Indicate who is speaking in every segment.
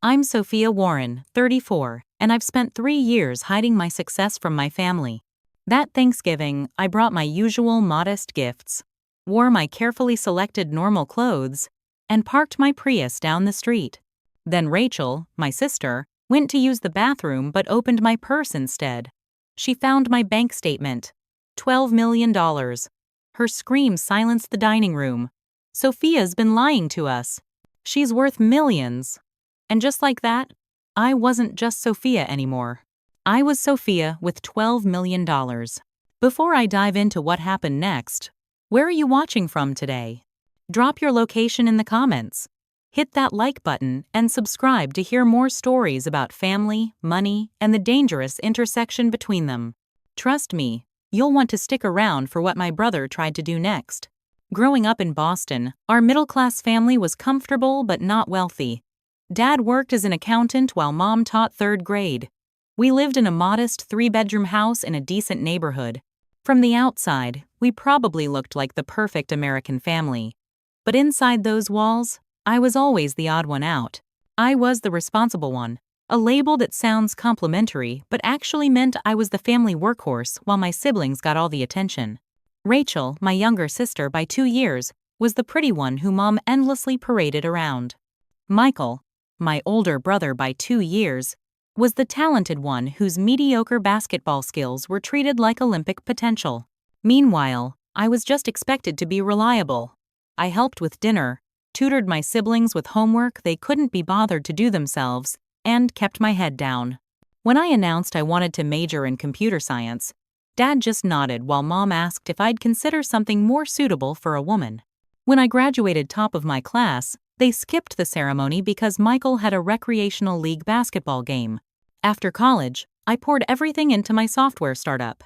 Speaker 1: I'm Sophia Warren, 34, and I've spent 3 years hiding my success from my family. That Thanksgiving, I brought my usual modest gifts, wore my carefully selected normal clothes, and parked my Prius down the street. Then Rachel, my sister, went to use the bathroom but opened my purse instead. She found my bank statement. $12 million. Her scream silenced the dining room. Sophia's been lying to us. She's worth millions. And just like that, I wasn't just Sophia anymore. I was Sophia with $12 million. Before I dive into what happened next, where are you watching from today? Drop your location in the comments. Hit that like button and subscribe to hear more stories about family, money, and the dangerous intersection between them. Trust me, you'll want to stick around for what my brother tried to do next. Growing up in Boston, our middle-class family was comfortable but not wealthy. Dad worked as an accountant while Mom taught third grade. We lived in a modest 3-bedroom house in a decent neighborhood. From the outside, we probably looked like the perfect American family. But inside those walls, I was always the odd one out. I was the responsible one, a label that sounds complimentary but actually meant I was the family workhorse while my siblings got all the attention. Rachel, my younger sister by 2 years, was the pretty one who Mom endlessly paraded around. Michael, my older brother by 2 years, was the talented one whose mediocre basketball skills were treated like Olympic potential. Meanwhile, I was just expected to be reliable. I helped with dinner, tutored my siblings with homework they couldn't be bothered to do themselves, and kept my head down. When I announced I wanted to major in computer science, Dad just nodded while Mom asked if I'd consider something more suitable for a woman. When I graduated top of my class, they skipped the ceremony because Michael had a recreational league basketball game. After college, I poured everything into my software startup.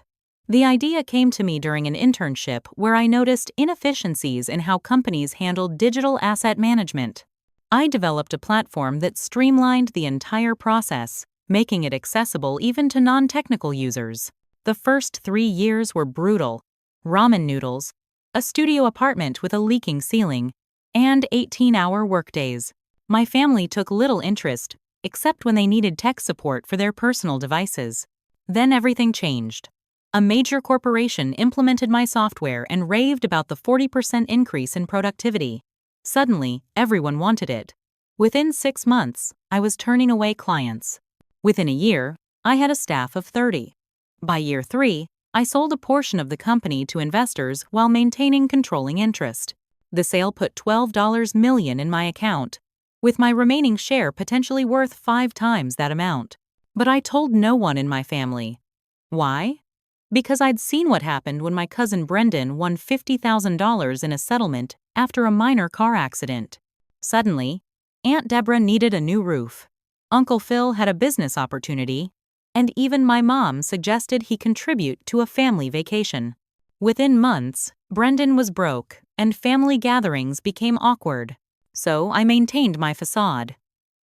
Speaker 1: The idea came to me during an internship where I noticed inefficiencies in how companies handled digital asset management. I developed a platform that streamlined the entire process, making it accessible even to non-technical users. The first 3 years were brutal. Ramen noodles, a studio apartment with a leaking ceiling, and 18-hour workdays. My family took little interest, except when they needed tech support for their personal devices. Then everything changed. A major corporation implemented my software and raved about the 40% increase in productivity. Suddenly, everyone wanted it. Within 6 months, I was turning away clients. Within a year, I had a staff of 30. By year 3, I sold a portion of the company to investors while maintaining controlling interest. The sale put $12 million in my account, with my remaining share potentially worth 5 times that amount. But I told no one in my family. Why? Because I'd seen what happened when my cousin Brendan won $50,000 in a settlement after a minor car accident. Suddenly, Aunt Deborah needed a new roof. Uncle Phil had a business opportunity, and even my mom suggested he contribute to a family vacation. Within months, Brendan was broke, and family gatherings became awkward. So I maintained my facade.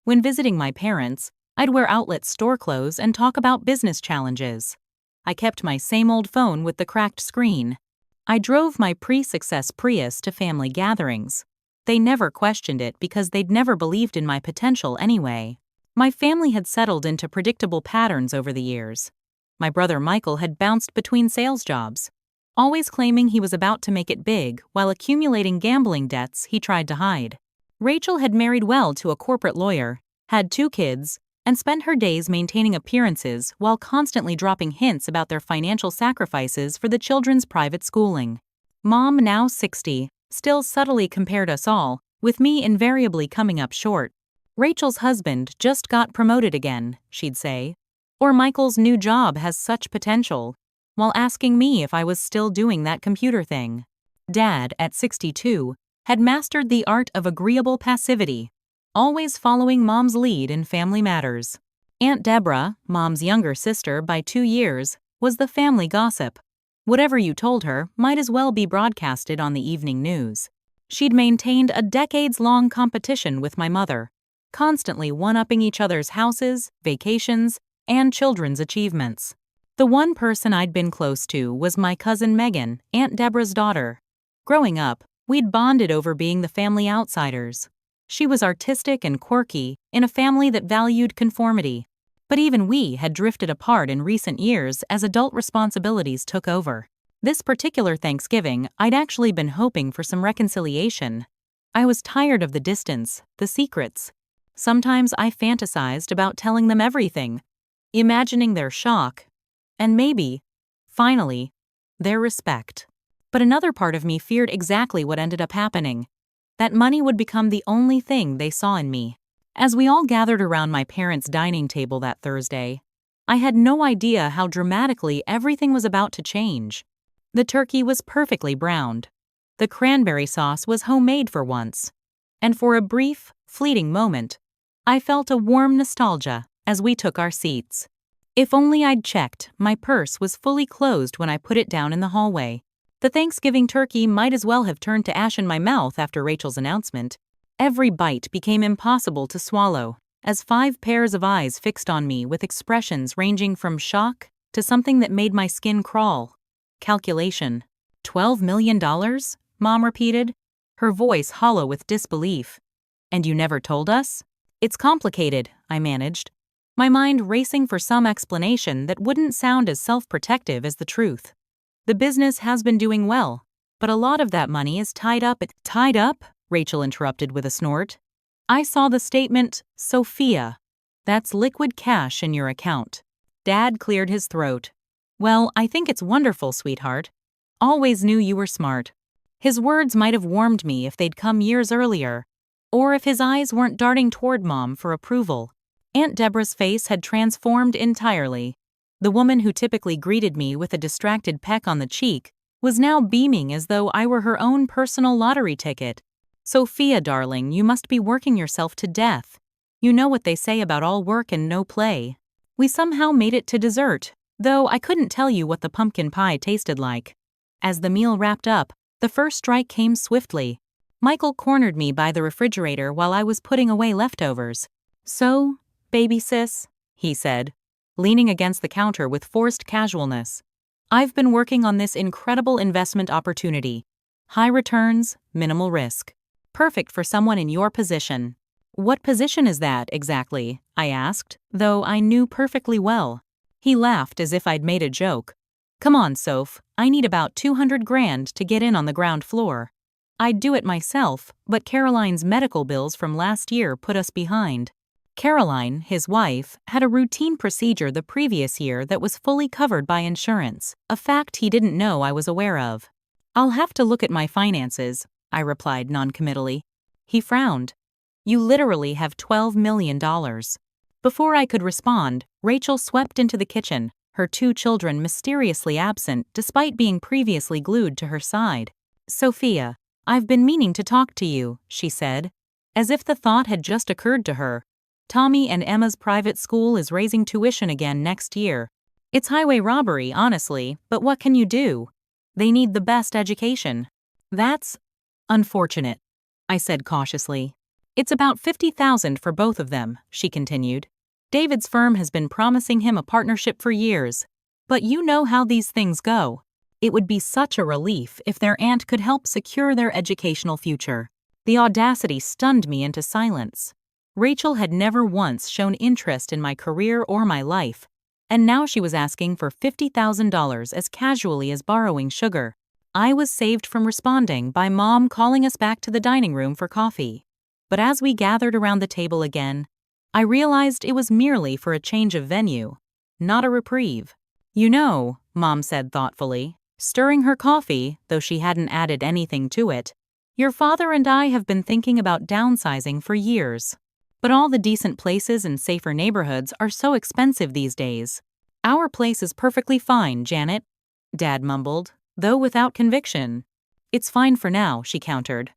Speaker 1: When visiting my parents, I'd wear outlet store clothes and talk about business challenges. I kept my same old phone with the cracked screen. I drove my pre-success Prius to family gatherings. They never questioned it because they'd never believed in my potential anyway. My family had settled into predictable patterns over the years. My brother Michael had bounced between sales jobs, always claiming he was about to make it big while accumulating gambling debts he tried to hide. Rachel had married well to a corporate lawyer, had 2 kids, and spent her days maintaining appearances while constantly dropping hints about their financial sacrifices for the children's private schooling. Mom, now 60, still subtly compared us all, with me invariably coming up short. Rachel's husband just got promoted again, she'd say. Or Michael's new job has such potential, while asking me if I was still doing that computer thing. Dad, at 62, had mastered the art of agreeable passivity, always following Mom's lead in family matters. Aunt Deborah, Mom's younger sister by 2 years, was the family gossip. Whatever you told her might as well be broadcasted on the evening news. She'd maintained a decades-long competition with my mother, constantly one-upping each other's houses, vacations, and children's achievements. The one person I'd been close to was my cousin Megan, Aunt Deborah's daughter. Growing up, we'd bonded over being the family outsiders. She was artistic and quirky, in a family that valued conformity. But even we had drifted apart in recent years as adult responsibilities took over. This particular Thanksgiving, I'd actually been hoping for some reconciliation. I was tired of the distance, the secrets. Sometimes I fantasized about telling them everything, imagining their shock, and maybe, finally, their respect. But another part of me feared exactly what ended up happening. That money would become the only thing they saw in me. As we all gathered around my parents' dining table that Thursday, I had no idea how dramatically everything was about to change. The turkey was perfectly browned. The cranberry sauce was homemade for once. And for a brief, fleeting moment, I felt a warm nostalgia as we took our seats. If only I'd checked, my purse was fully closed when I put it down in the hallway. The Thanksgiving turkey might as well have turned to ash in my mouth after Rachel's announcement. Every bite became impossible to swallow, as 5 pairs of eyes fixed on me with expressions ranging from shock to something that made my skin crawl. Calculation. $12 million? Mom repeated, her voice hollow with disbelief. And you never told us? It's complicated, I managed, my mind racing for some explanation that wouldn't sound as self-protective as the truth. The business has been doing well, but a lot of that money is tied up. Tied up? Rachel interrupted with a snort. I saw the statement, Sophia. That's liquid cash in your account. Dad cleared his throat. Well, I think it's wonderful, sweetheart. Always knew you were smart. His words might have warmed me if they'd come years earlier, or if his eyes weren't darting toward Mom for approval. Aunt Deborah's face had transformed entirely. The woman who typically greeted me with a distracted peck on the cheek was now beaming as though I were her own personal lottery ticket. Sophia, darling, you must be working yourself to death. You know what they say about all work and no play. We somehow made it to dessert, though I couldn't tell you what the pumpkin pie tasted like. As the meal wrapped up, the first strike came swiftly. Michael cornered me by the refrigerator while I was putting away leftovers. So, baby sis, he said, leaning against the counter with forced casualness. I've been working on this incredible investment opportunity. High returns, minimal risk. Perfect for someone in your position. What position is that, exactly? I asked, though I knew perfectly well. He laughed as if I'd made a joke. Come on, Soph, I need about 200 grand to get in on the ground floor. I'd do it myself, but Caroline's medical bills from last year put us behind. Caroline, his wife, had a routine procedure the previous year that was fully covered by insurance, a fact he didn't know I was aware of. I'll have to look at my finances, I replied noncommittally. He frowned. You literally have $12 million. Before I could respond, Rachel swept into the kitchen, her 2 children mysteriously absent despite being previously glued to her side. Sophia, I've been meaning to talk to you, she said, as if the thought had just occurred to her. Tommy and Emma's private school is raising tuition again next year. It's highway robbery, honestly, but what can you do? They need the best education. That's unfortunate, I said cautiously. It's about $50,000 for both of them, she continued. David's firm has been promising him a partnership for years. But you know how these things go. It would be such a relief if their aunt could help secure their educational future. The audacity stunned me into silence. Rachel had never once shown interest in my career or my life, and now she was asking for $50,000 as casually as borrowing sugar. I was saved from responding by Mom calling us back to the dining room for coffee. But as we gathered around the table again, I realized it was merely for a change of venue, not a reprieve. You know, Mom said thoughtfully, stirring her coffee, though she hadn't added anything to it, your father and I have been thinking about downsizing for years. But all the decent places and safer neighborhoods are so expensive these days. Our place is perfectly fine, Janet, Dad mumbled, though without conviction. It's fine for now, she countered.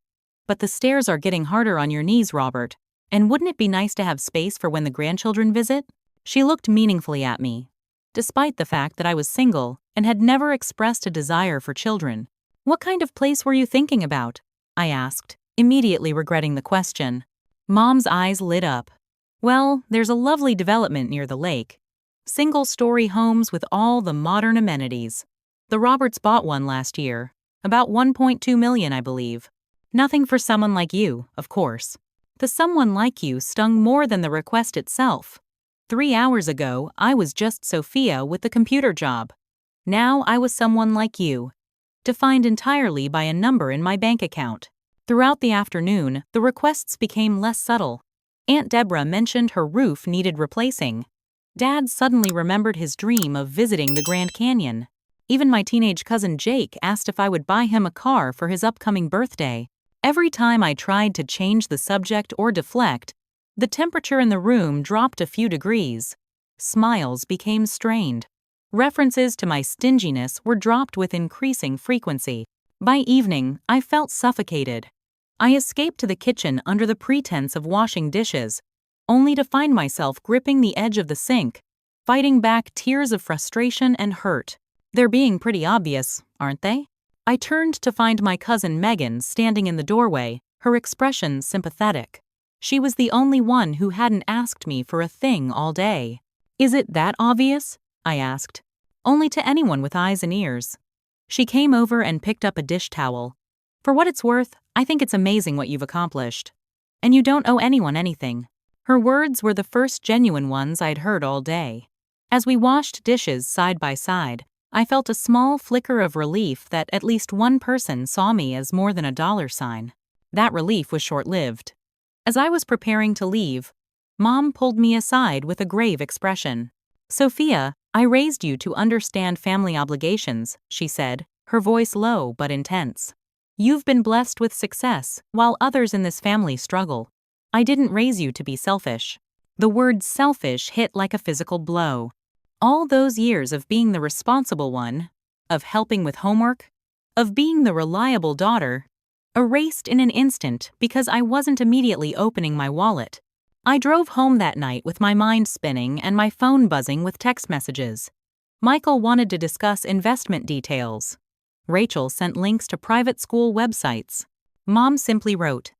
Speaker 1: But the stairs are getting harder on your knees, Robert. And wouldn't it be nice to have space for when the grandchildren visit? She looked meaningfully at me. Despite the fact that I was single and had never expressed a desire for children. What kind of place were you thinking about? I asked, immediately regretting the question. Mom's eyes lit up. Well, there's a lovely development near the lake. Single-story homes with all the modern amenities. The Roberts bought one last year. About $1.2 million, I believe. Nothing for someone like you, of course. The someone like you stung more than the request itself. 3 hours ago, I was just Sophia with the computer job. Now I was someone like you, defined entirely by a number in my bank account. Throughout the afternoon, the requests became less subtle. Aunt Deborah mentioned her roof needed replacing. Dad suddenly remembered his dream of visiting the Grand Canyon. Even my teenage cousin Jake asked if I would buy him a car for his upcoming birthday. Every time I tried to change the subject or deflect, the temperature in the room dropped a few degrees. Smiles became strained. References to my stinginess were dropped with increasing frequency. By evening, I felt suffocated. I escaped to the kitchen under the pretense of washing dishes, only to find myself gripping the edge of the sink, fighting back tears of frustration and hurt. They're being pretty obvious, aren't they? I turned to find my cousin Megan standing in the doorway, her expression sympathetic. She was the only one who hadn't asked me for a thing all day. "Is it that obvious?" I asked. "Only to anyone with eyes and ears." She came over and picked up a dish towel. "For what it's worth, I think it's amazing what you've accomplished. And you don't owe anyone anything." Her words were the first genuine ones I'd heard all day. As we washed dishes side by side, I felt a small flicker of relief that at least one person saw me as more than a dollar sign. That relief was short-lived. As I was preparing to leave, Mom pulled me aside with a grave expression. "Sophia, I raised you to understand family obligations," she said, her voice low but intense. "You've been blessed with success, while others in this family struggle. I didn't raise you to be selfish." The word selfish hit like a physical blow. All those years of being the responsible one, of helping with homework, of being the reliable daughter, erased in an instant because I wasn't immediately opening my wallet. I drove home that night with my mind spinning and my phone buzzing with text messages. Michael wanted to discuss investment details. Rachel sent links to private school websites. Mom simply wrote,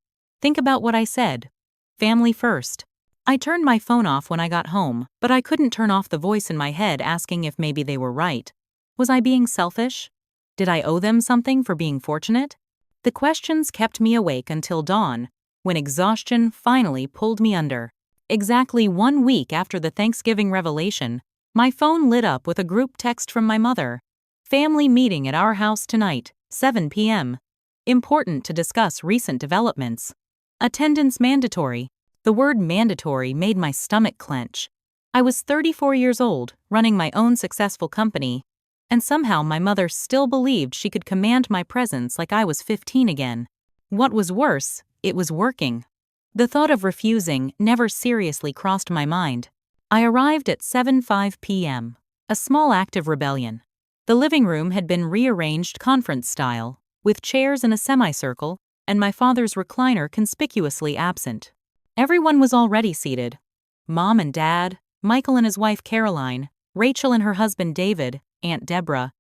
Speaker 1: "Think about what I said. Family first." I turned my phone off when I got home, but I couldn't turn off the voice in my head asking if maybe they were right. Was I being selfish? Did I owe them something for being fortunate? The questions kept me awake until dawn, when exhaustion finally pulled me under. Exactly 1 week after the Thanksgiving revelation, my phone lit up with a group text from my mother. "Family meeting at our house tonight, 7 p.m. Important to discuss recent developments. Attendance mandatory." The word mandatory made my stomach clench. I was 34 years old, running my own successful company, and somehow my mother still believed she could command my presence like I was 15 again. What was worse, it was working. The thought of refusing never seriously crossed my mind. I arrived at 7:05 p.m., a small act of rebellion. The living room had been rearranged conference style, with chairs in a semicircle and my father's recliner conspicuously absent. Everyone was already seated. Mom and Dad, Michael and his wife Caroline, Rachel and her husband David, Aunt Deborah,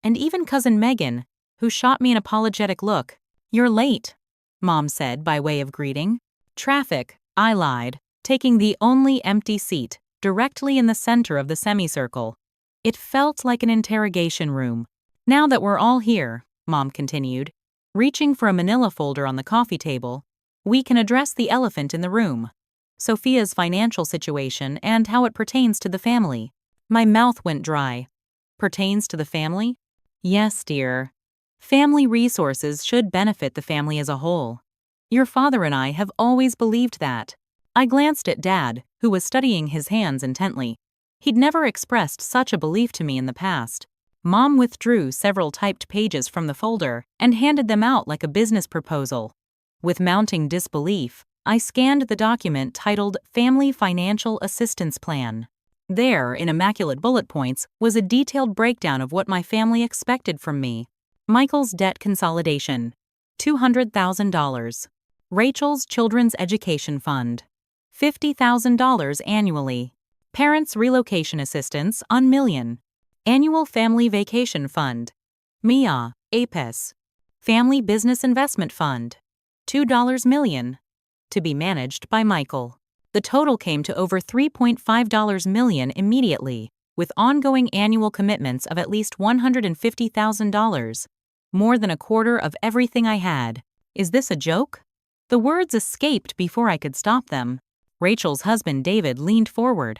Speaker 1: and even cousin Megan, who shot me an apologetic look. "You're late," Mom said by way of greeting. "Traffic," I lied, taking the only empty seat, directly in the center of the semicircle. It felt like an interrogation room. "Now that we're all here," Mom continued, reaching for a manila folder on the coffee table, "we can address the elephant in the room. Sophia's financial situation and how it pertains to the family." My mouth went dry. Pertains to the family? Yes, dear. Family resources should benefit the family as a whole. Your father and I have always believed that. I glanced at Dad, who was studying his hands intently. He'd never expressed such a belief to me in the past. Mom withdrew several typed pages from the folder and handed them out like a business proposal. With mounting disbelief, I scanned the document titled Family Financial Assistance Plan. There, in immaculate bullet points, was a detailed breakdown of what my family expected from me. Michael's debt consolidation, $200,000. Rachel's children's education fund, $50,000 annually. Parents' relocation assistance on $1 million. Annual family vacation fund, MIA, APES. Family business investment fund, $2 million, to be managed by Michael. The total came to over $3.5 million immediately, with ongoing annual commitments of at least $150,000, more than a quarter of everything I had. Is this a joke? The words escaped before I could stop them. Rachel's husband David leaned forward.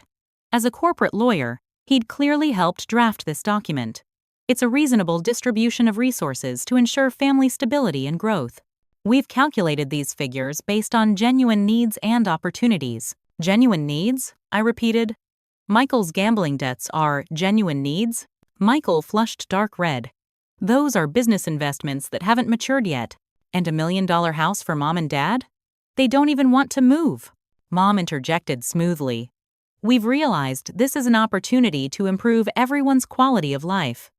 Speaker 1: As a corporate lawyer, he'd clearly helped draft this document. It's a reasonable distribution of resources to ensure family stability and growth. We've calculated these figures based on genuine needs and opportunities. Genuine needs? I repeated. Michael's gambling debts are genuine needs? Michael flushed dark red. Those are business investments that haven't matured yet. And $1 million house for Mom and Dad? They don't even want to move. Mom interjected smoothly. We've realized this is an opportunity to improve everyone's quality of life.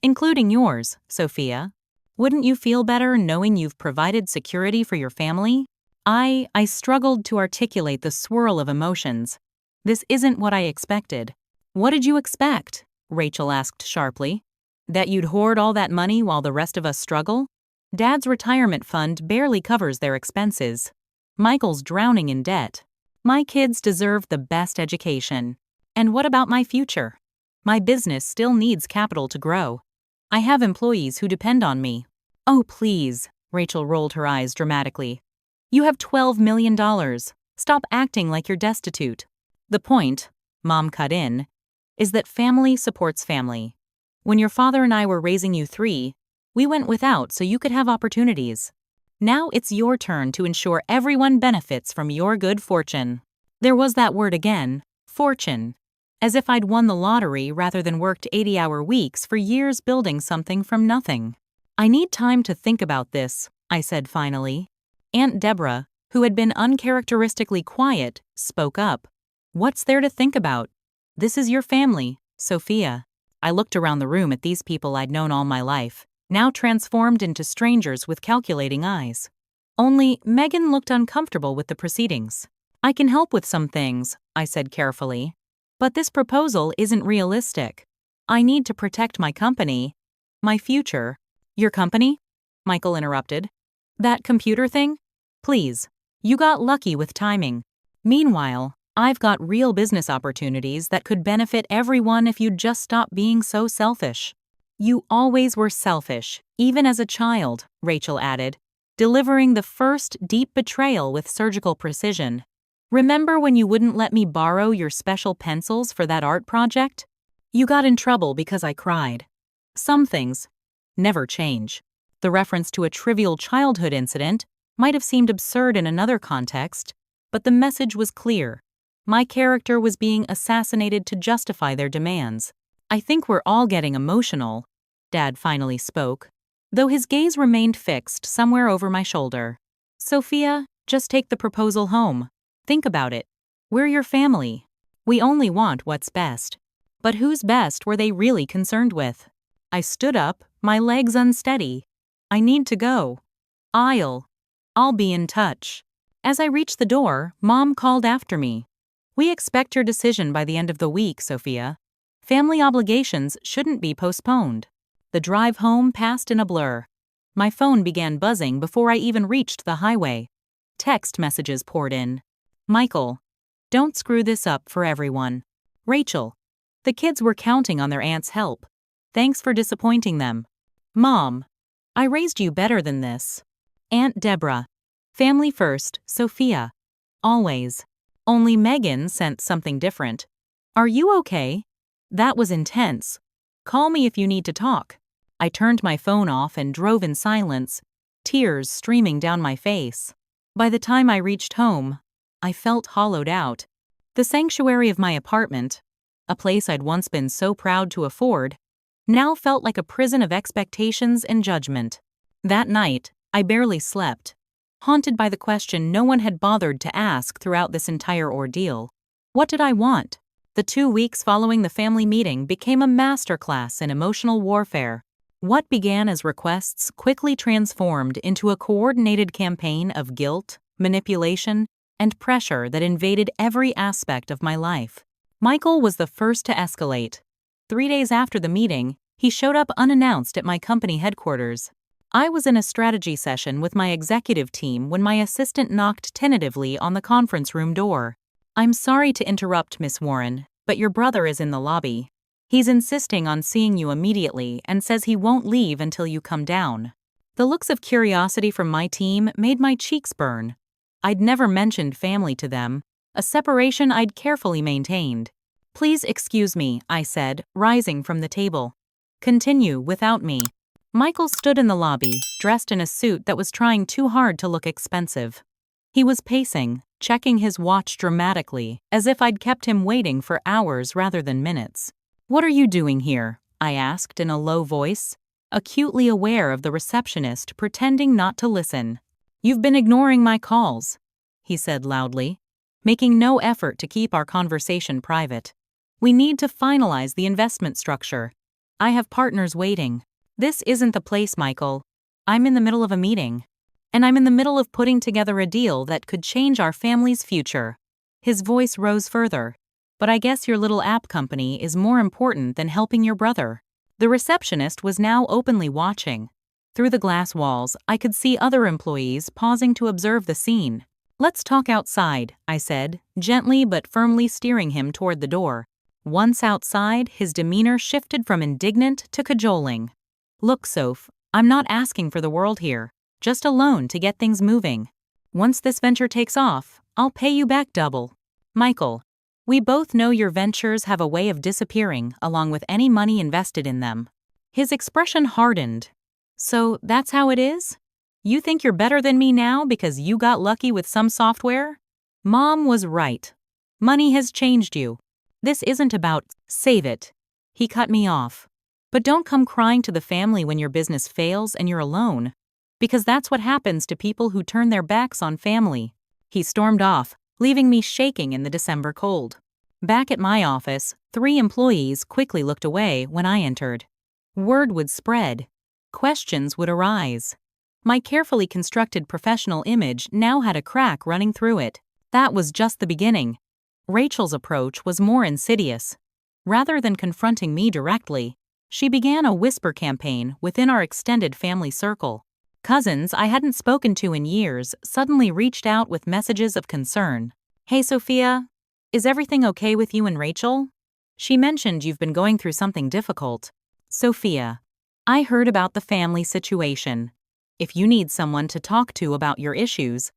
Speaker 1: Including yours, Sophia. Wouldn't you feel better knowing you've provided security for your family? I struggled to articulate the swirl of emotions. This isn't what I expected. What did you expect? Rachel asked sharply. That you'd hoard all that money while the rest of us struggle? Dad's retirement fund barely covers their expenses. Michael's drowning in debt. My kids deserve the best education. And what about my future? My business still needs capital to grow. I have employees who depend on me. Oh, please, Rachel rolled her eyes dramatically. You have $12 million. Stop acting like you're destitute. The point, Mom cut in, is that family supports family. When your father and I were raising you three, we went without so you could have opportunities. Now it's your turn to ensure everyone benefits from your good fortune. There was that word again, fortune. As if I'd won the lottery rather than worked 80-hour weeks for years building something from nothing. I need time to think about this, I said finally. Aunt Deborah, who had been uncharacteristically quiet, spoke up. What's there to think about? This is your family, Sophia. I looked around the room at these people I'd known all my life, now transformed into strangers with calculating eyes. Only Megan looked uncomfortable with the proceedings. I can help with some things, I said carefully. But this proposal isn't realistic. I need to protect my company, my future. Your company? Michael interrupted. That computer thing? Please, you got lucky with timing. Meanwhile, I've got real business opportunities that could benefit everyone if you'd just stop being so selfish. You always were selfish, even as a child, Rachel added, delivering the first deep betrayal with surgical precision. Remember when you wouldn't let me borrow your special pencils for that art project? You got in trouble because I cried. Some things never change. The reference to a trivial childhood incident might have seemed absurd in another context, but the message was clear. My character was being assassinated to justify their demands. I think we're all getting emotional, Dad finally spoke, though his gaze remained fixed somewhere over my shoulder. Sophia, just take the proposal home. Think about it. We're your family. We only want what's best. But whose best were they really concerned with? I stood up, my legs unsteady. I need to go. I'll be in touch. As I reached the door, Mom called after me. We expect your decision by the end of the week, Sophia. Family obligations shouldn't be postponed. The drive home passed in a blur. My phone began buzzing before I even reached the highway. Text messages poured in. Michael, don't screw this up for everyone. Rachel, the kids were counting on their aunt's help. Thanks for disappointing them. Mom, I raised you better than this. Aunt Deborah, family first, Sophia. Always. Only Megan sent something different. Are you okay? That was intense. Call me if you need to talk. I turned my phone off and drove in silence, tears streaming down my face. By the time I reached home, I felt hollowed out. The sanctuary of my apartment, a place I'd once been so proud to afford, now felt like a prison of expectations and judgment. That night, I barely slept, haunted by the question no one had bothered to ask throughout this entire ordeal. What did I want? The 2 weeks following the family meeting became a masterclass in emotional warfare. What began as requests quickly transformed into a coordinated campaign of guilt, manipulation, and pressure that invaded every aspect of my life. Michael was the first to escalate. 3 days after the meeting, he showed up unannounced at my company headquarters. I was in a strategy session with my executive team when my assistant knocked tentatively on the conference room door. I'm sorry to interrupt, Miss Warren, but your brother is in the lobby. He's insisting on seeing you immediately and says he won't leave until you come down. The looks of curiosity from my team made my cheeks burn. I'd never mentioned family to them, a separation I'd carefully maintained. "Please excuse me," I said, rising from the table. "Continue without me." Michael stood in the lobby, dressed in a suit that was trying too hard to look expensive. He was pacing, checking his watch dramatically, as if I'd kept him waiting for hours rather than minutes. "What are you doing here?" I asked in a low voice, acutely aware of the receptionist pretending not to listen. "You've been ignoring my calls," he said loudly, making no effort to keep our conversation private. "We need to finalize the investment structure. I have partners waiting." "This isn't the place, Michael. I'm in the middle of a meeting. And I'm in the middle of putting together a deal that could change our family's future." His voice rose further. "But I guess your little app company is more important than helping your brother." The receptionist was now openly watching. Through the glass walls, I could see other employees pausing to observe the scene. "Let's talk outside," I said, gently but firmly steering him toward the door. Once outside, his demeanor shifted from indignant to cajoling. "Look, Soph, I'm not asking for the world here, just a loan to get things moving. Once this venture takes off, I'll pay you back double. Michael, we both know your ventures have a way of disappearing along with any money invested in them." His expression hardened. "So that's how it is? You think you're better than me now because you got lucky with some software? Mom was right. Money has changed you. This isn't about save it." He cut me off. "But don't come crying to the family when your business fails and you're alone. Because that's what happens to people who turn their backs on family." He stormed off, leaving me shaking in the December cold. Back at my office, 3 employees quickly looked away when I entered. Word would spread. Questions would arise. My carefully constructed professional image now had a crack running through it. That was just the beginning. Rachel's approach was more insidious. Rather than confronting me directly, she began a whisper campaign within our extended family circle. Cousins I hadn't spoken to in years suddenly reached out with messages of concern. "Hey Sophia, is everything okay with you and Rachel? She mentioned you've been going through something difficult." "Sophia, I heard about the family situation. If you need someone to talk to about your issues."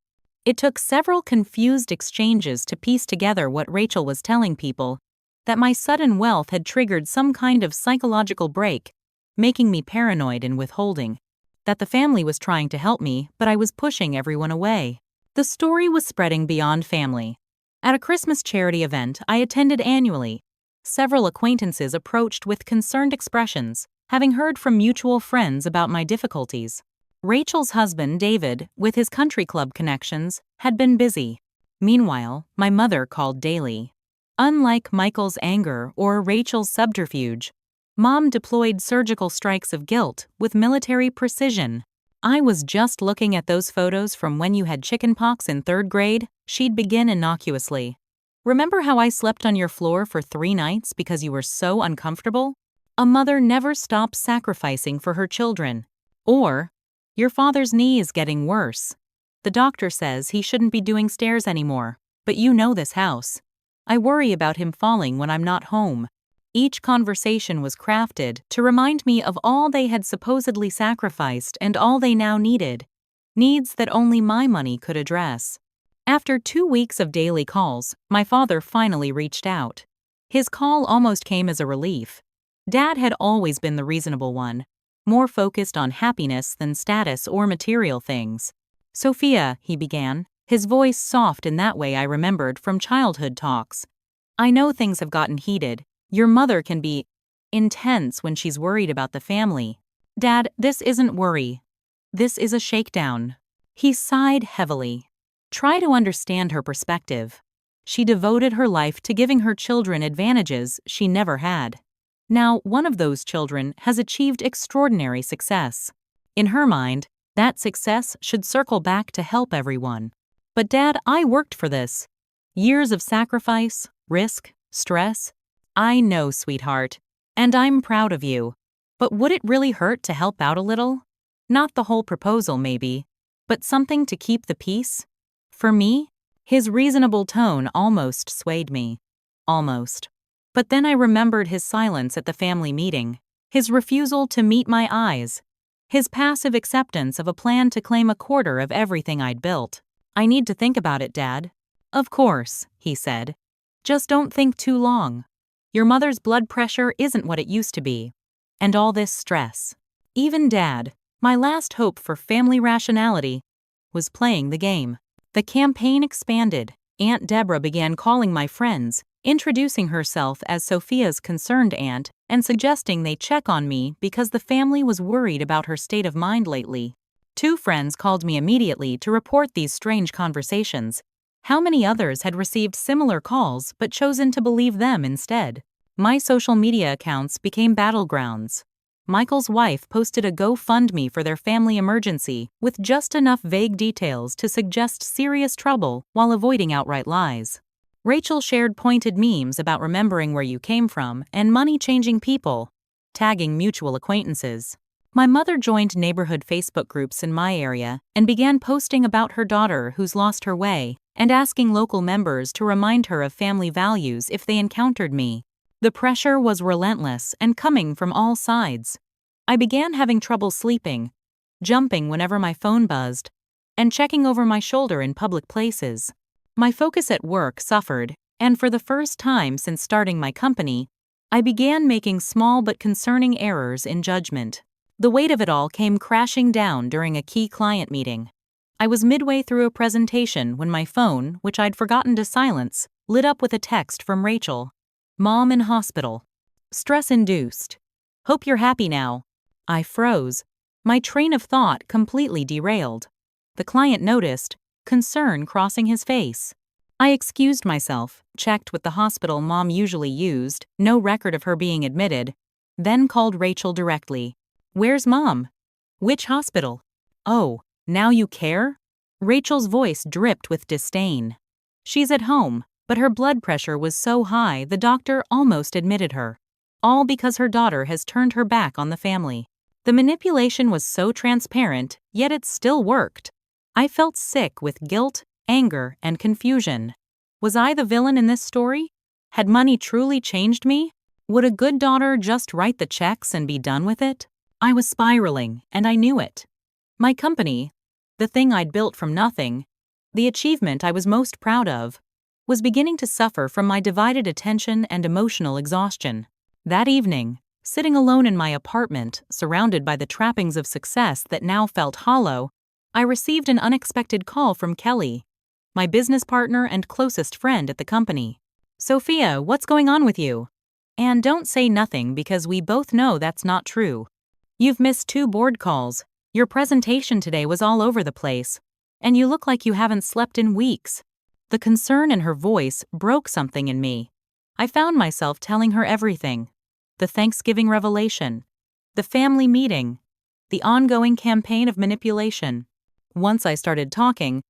Speaker 1: It took several confused exchanges to piece together what Rachel was telling people, that my sudden wealth had triggered some kind of psychological break, making me paranoid and withholding. That the family was trying to help me, but I was pushing everyone away. The story was spreading beyond family. At a Christmas charity event I attended annually, several acquaintances approached with concerned expressions, having heard from mutual friends about my difficulties. Rachel's husband, David, with his country club connections, had been busy. Meanwhile, my mother called daily. Unlike Michael's anger or Rachel's subterfuge, Mom deployed surgical strikes of guilt with military precision. "I was just looking at those photos from when you had chickenpox in 3rd grade," she'd begin innocuously. "Remember how I slept on your floor for 3 nights because you were so uncomfortable?" A mother never stops sacrificing for her children. Or, "Your father's knee is getting worse. The doctor says he shouldn't be doing stairs anymore, but you know this house. I worry about him falling when I'm not home." Each conversation was crafted to remind me of all they had supposedly sacrificed and all they now needed. Needs that only my money could address. After 2 weeks of daily calls, my father finally reached out. His call almost came as a relief. Dad had always been the reasonable one, more focused on happiness than status or material things. "Sophia," he began, his voice soft in that way I remembered from childhood talks. "I know things have gotten heated. Your mother can be intense when she's worried about the family. Dad, this isn't worry. This is a shakedown." He sighed heavily. "Try to understand her perspective. She devoted her life to giving her children advantages she never had. Now, one of those children has achieved extraordinary success. In her mind, that success should circle back to help everyone. But Dad, I worked for this. Years of sacrifice, risk, stress. I know, sweetheart, and I'm proud of you. But would it really hurt to help out a little? Not the whole proposal, maybe, but something to keep the peace? For me?" His reasonable tone almost swayed me. Almost. But then I remembered his silence at the family meeting, his refusal to meet my eyes, his passive acceptance of a plan to claim a quarter of everything I'd built. I need to think about it, Dad. Of course, he said. Just don't think too long. Your mother's blood pressure isn't what it used to be. And all this stress. Even Dad, my last hope for family rationality, was playing the game. The campaign expanded. Aunt Deborah began calling my friends, introducing herself as Sophia's concerned aunt and suggesting they check on me because the family was worried about her state of mind lately. 2 friends called me immediately to report these strange conversations. How many others had received similar calls but chosen to believe them instead? My social media accounts became battlegrounds. Michael's wife posted a GoFundMe for their family emergency with just enough vague details to suggest serious trouble while avoiding outright lies. Rachel shared pointed memes about remembering where you came from and money-changing people, tagging mutual acquaintances. My mother joined neighborhood Facebook groups in my area and began posting about her daughter who's lost her way and asking local members to remind her of family values if they encountered me. The pressure was relentless and coming from all sides. I began having trouble sleeping, jumping whenever my phone buzzed, and checking over my shoulder in public places. My focus at work suffered, and for the first time since starting my company, I began making small but concerning errors in judgment. The weight of it all came crashing down during a key client meeting. I was midway through a presentation when my phone, which I'd forgotten to silence, lit up with a text from Rachel. Mom in hospital. Stress-induced. Hope you're happy now. I froze. My train of thought completely derailed. The client noticed, concern crossing his face. I excused myself, checked with the hospital Mom usually used, no record of her being admitted, then called Rachel directly. Where's Mom? Which hospital? Oh, now you care? Rachel's voice dripped with disdain. She's at home, but her blood pressure was so high the doctor almost admitted her. All because her daughter has turned her back on the family. The manipulation was so transparent, yet it still worked. I felt sick with guilt, anger, and confusion. Was I the villain in this story? Had money truly changed me? Would a good daughter just write the checks and be done with it? I was spiraling, and I knew it. My company, the thing I'd built from nothing, the achievement I was most proud of, was beginning to suffer from my divided attention and emotional exhaustion. That evening, sitting alone in my apartment, surrounded by the trappings of success that now felt hollow, I received an unexpected call from Kelly, my business partner and closest friend at the company. Sophia, what's going on with you? And don't say nothing because we both know that's not true. You've missed 2 board calls, your presentation today was all over the place, and you look like you haven't slept in weeks. The concern in her voice broke something in me. I found myself telling her everything. The Thanksgiving revelation, the family meeting, the ongoing campaign of manipulation. Once I started talking,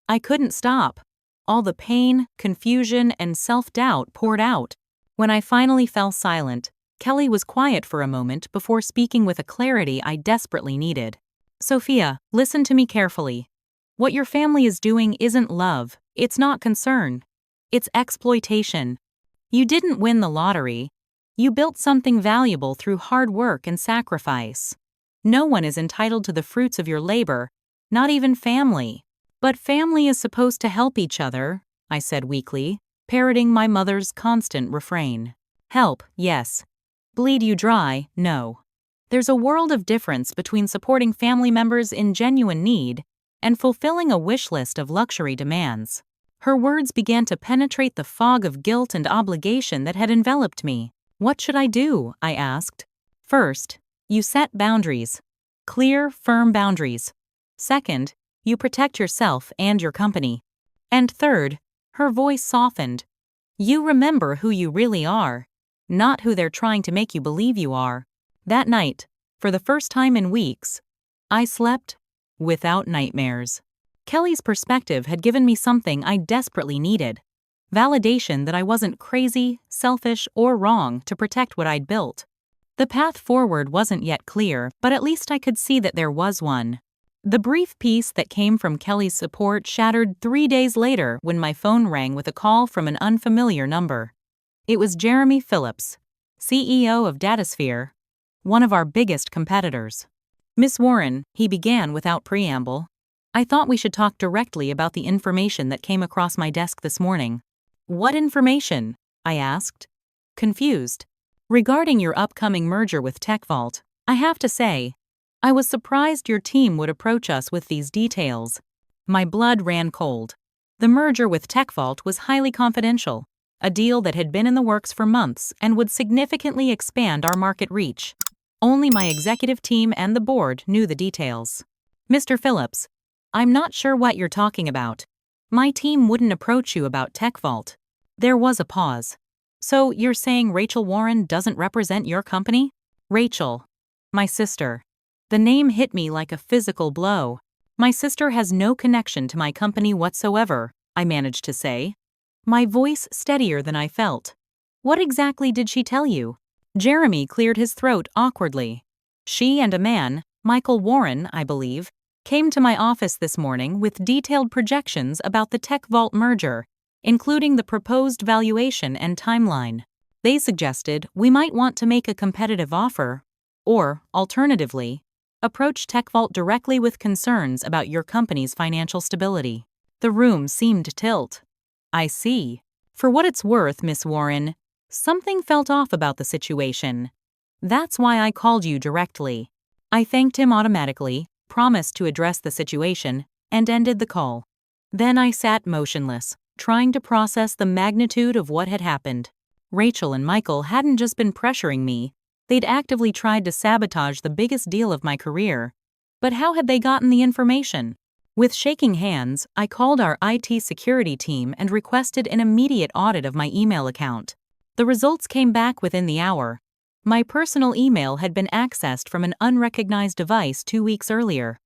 Speaker 1: I couldn't stop. All the pain, confusion, and self-doubt poured out. When I finally fell silent, Kelly was quiet for a moment before speaking with a clarity I desperately needed. Sophia, listen to me carefully. What your family is doing isn't love, it's not concern. It's exploitation. You didn't win the lottery. You built something valuable through hard work and sacrifice. No one is entitled to the fruits of your labor, not even family. But family is supposed to help each other, I said weakly, parroting my mother's constant refrain. Help, yes. Bleed you dry, no. There's a world of difference between supporting family members in genuine need and fulfilling a wish list of luxury demands. Her words began to penetrate the fog of guilt and obligation that had enveloped me. What should I do? I asked. First, you set boundaries. Clear, firm boundaries. Second, you protect yourself and your company. And third, her voice softened. You remember who you really are, not who they're trying to make you believe you are. That night, for the first time in weeks, I slept without nightmares. Kelly's perspective had given me something I desperately needed. Validation that I wasn't crazy, selfish, or wrong to protect what I'd built. The path forward wasn't yet clear, but at least I could see that there was one. The brief peace that came from Kelly's support shattered 3 days later when my phone rang with a call from an unfamiliar number. It was Jeremy Phillips, CEO of Datasphere, one of our biggest competitors. Miss Warren, he began without preamble, I thought we should talk directly about the information that came across my desk this morning. What information? I asked, confused. Regarding your upcoming merger with TechVault, I have to say, I was surprised your team would approach us with these details. My blood ran cold. The merger with TechVault was highly confidential, a deal that had been in the works for months and would significantly expand our market reach. Only my executive team and the board knew the details. Mr. Phillips, I'm not sure what you're talking about. My team wouldn't approach you about TechVault. There was a pause. So you're saying Rachel Warren doesn't represent your company? Rachel. My sister. The name hit me like a physical blow. My sister has no connection to my company whatsoever, I managed to say, my voice steadier than I felt. What exactly did she tell you? Jeremy cleared his throat awkwardly. She and a man, Michael Warren, I believe, came to my office this morning with detailed projections about the TechVault merger, including the proposed valuation and timeline. They suggested we might want to make a competitive offer, or, alternatively, approach TechVault directly with concerns about your company's financial stability. The room seemed to tilt. I see. For what it's worth, Miss Warren, something felt off about the situation. That's why I called you directly. I thanked him automatically, promised to address the situation, and ended the call. Then I sat motionless, trying to process the magnitude of what had happened. Rachel and Michael hadn't just been pressuring me, they'd actively tried to sabotage the biggest deal of my career. But how had they gotten the information? With shaking hands, I called our IT security team and requested an immediate audit of my email account. The results came back within the hour. My personal email had been accessed from an unrecognized device 2 weeks earlier.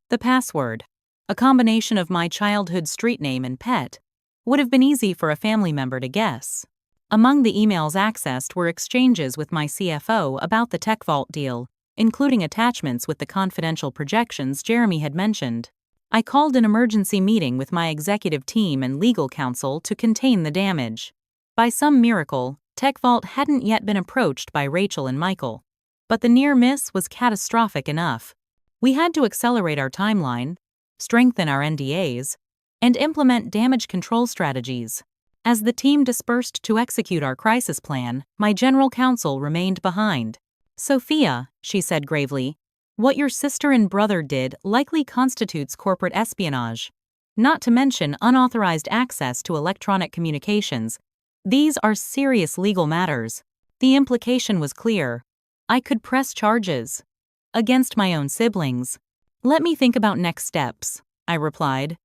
Speaker 1: The password, a combination of my childhood street name and pet, would have been easy for a family member to guess. Among the emails accessed were exchanges with my CFO about the TechVault deal, including attachments with the confidential projections Jeremy had mentioned. I called an emergency meeting with my executive team and legal counsel to contain the damage. By some miracle, TechVault hadn't yet been approached by Rachel and Michael, but the near miss was catastrophic enough. We had to accelerate our timeline, strengthen our NDAs, and implement damage control strategies. As the team dispersed to execute our crisis plan, my general counsel remained behind. Sophia, she said gravely, what your sister and brother did likely constitutes corporate espionage. Not to mention unauthorized access to electronic communications. These are serious legal matters. The implication was clear. I could press charges against my own siblings. Let me think about next steps, I replied,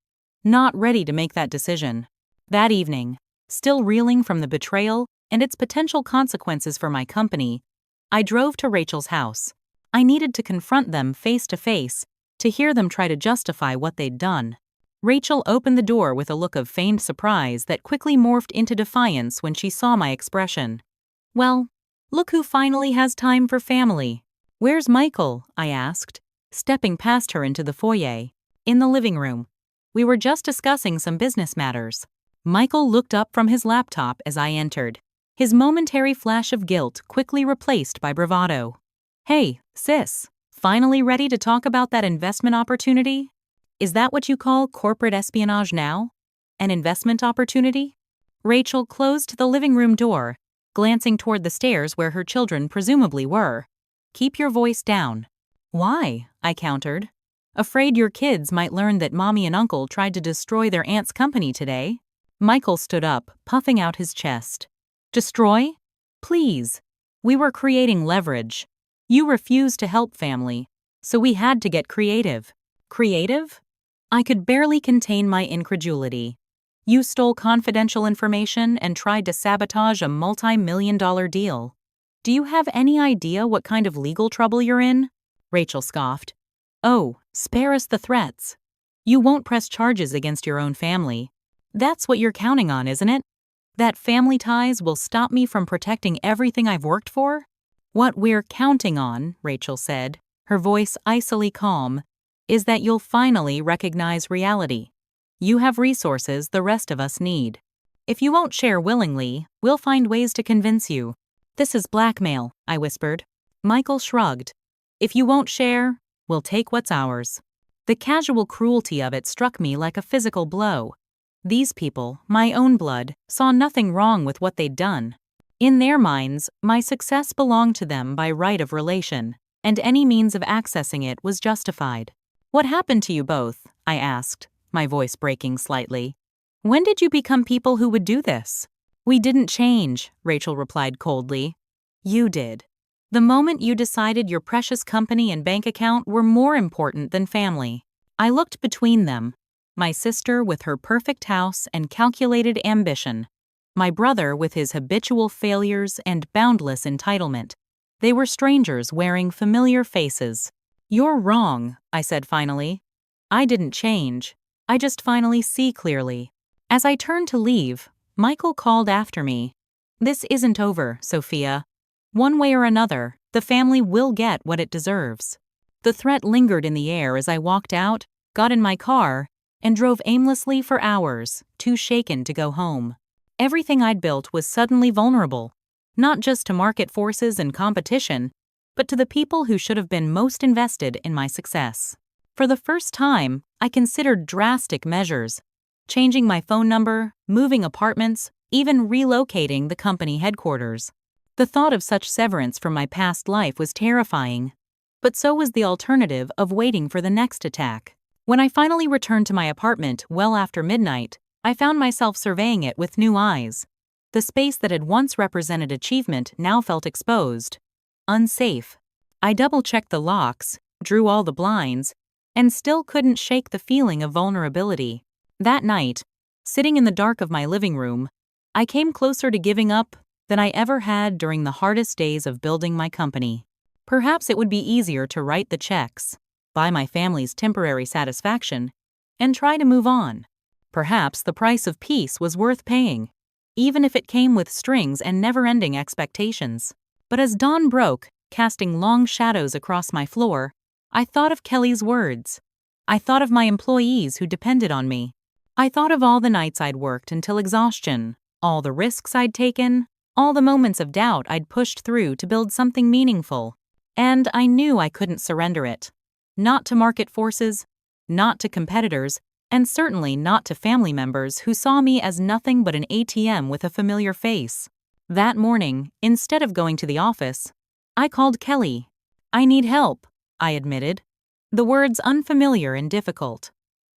Speaker 1: not ready to make that decision. That evening, still reeling from the betrayal and its potential consequences for my company, I drove to Rachel's house. I needed to confront them face to face, to hear them try to justify what they'd done. Rachel opened the door with a look of feigned surprise that quickly morphed into defiance when she saw my expression. Well, look who finally has time for family. Where's Michael? I asked, stepping past her into the foyer. In the living room. We were just discussing some business matters. Michael looked up from his laptop as I entered, his momentary flash of guilt quickly replaced by bravado. Hey, sis, finally ready to talk about that investment opportunity? Is that what you call corporate espionage now? An investment opportunity? Rachel closed the living room door, glancing toward the stairs where her children presumably were. Keep your voice down. Why? I countered. Afraid your kids might learn that Mommy and Uncle tried to destroy their aunt's company today? Michael stood up, puffing out his chest. Destroy? Please. We were creating leverage. You refused to help family, so we had to get creative. Creative? I could barely contain my incredulity. You stole confidential information and tried to sabotage a multi-million-dollar deal. Do you have any idea what kind of legal trouble you're in? Rachel scoffed. Oh, spare us the threats. You won't press charges against your own family. That's what you're counting on, isn't it? That family ties will stop me from protecting everything I've worked for? What we're counting on, Rachel said, her voice icily calm, is that you'll finally recognize reality. You have resources the rest of us need. If you won't share willingly, we'll find ways to convince you. This is blackmail, I whispered. Michael shrugged. If you won't share, we'll take what's ours. The casual cruelty of it struck me like a physical blow. These people, my own blood, saw nothing wrong with what they'd done. In their minds, my success belonged to them by right of relation, and any means of accessing it was justified. "What happened to you both?" I asked, my voice breaking slightly. "When did you become people who would do this?" "We didn't change," Rachel replied coldly. "You did. The moment you decided your precious company and bank account were more important than family." I looked between them. My sister with her perfect house and calculated ambition. My brother with his habitual failures and boundless entitlement. They were strangers wearing familiar faces. "You're wrong," I said finally. "I didn't change. I just finally see clearly." As I turned to leave, Michael called after me. "This isn't over, Sophia. One way or another, the family will get what it deserves." The threat lingered in the air as I walked out, got in my car, and drove aimlessly for hours, too shaken to go home. Everything I'd built was suddenly vulnerable, not just to market forces and competition, but to the people who should have been most invested in my success. For the first time, I considered drastic measures, changing my phone number, moving apartments, even relocating the company headquarters. The thought of such severance from my past life was terrifying, but so was the alternative of waiting for the next attack. When I finally returned to my apartment well after midnight, I found myself surveying it with new eyes. The space that had once represented achievement now felt exposed, unsafe. I double-checked the locks, drew all the blinds, and still couldn't shake the feeling of vulnerability. That night, sitting in the dark of my living room, I came closer to giving up than I ever had during the hardest days of building my company. Perhaps it would be easier to write the checks, buy my family's temporary satisfaction, and try to move on. Perhaps the price of peace was worth paying, even if it came with strings and never-ending expectations. But as dawn broke, casting long shadows across my floor, I thought of Kelly's words. I thought of my employees who depended on me. I thought of all the nights I'd worked until exhaustion, all the risks I'd taken, all the moments of doubt I'd pushed through to build something meaningful. And I knew I couldn't surrender it. Not to market forces, not to competitors, and certainly not to family members who saw me as nothing but an ATM with a familiar face. That morning, instead of going to the office, I called Kelly. "I need help," I admitted. The words unfamiliar and difficult.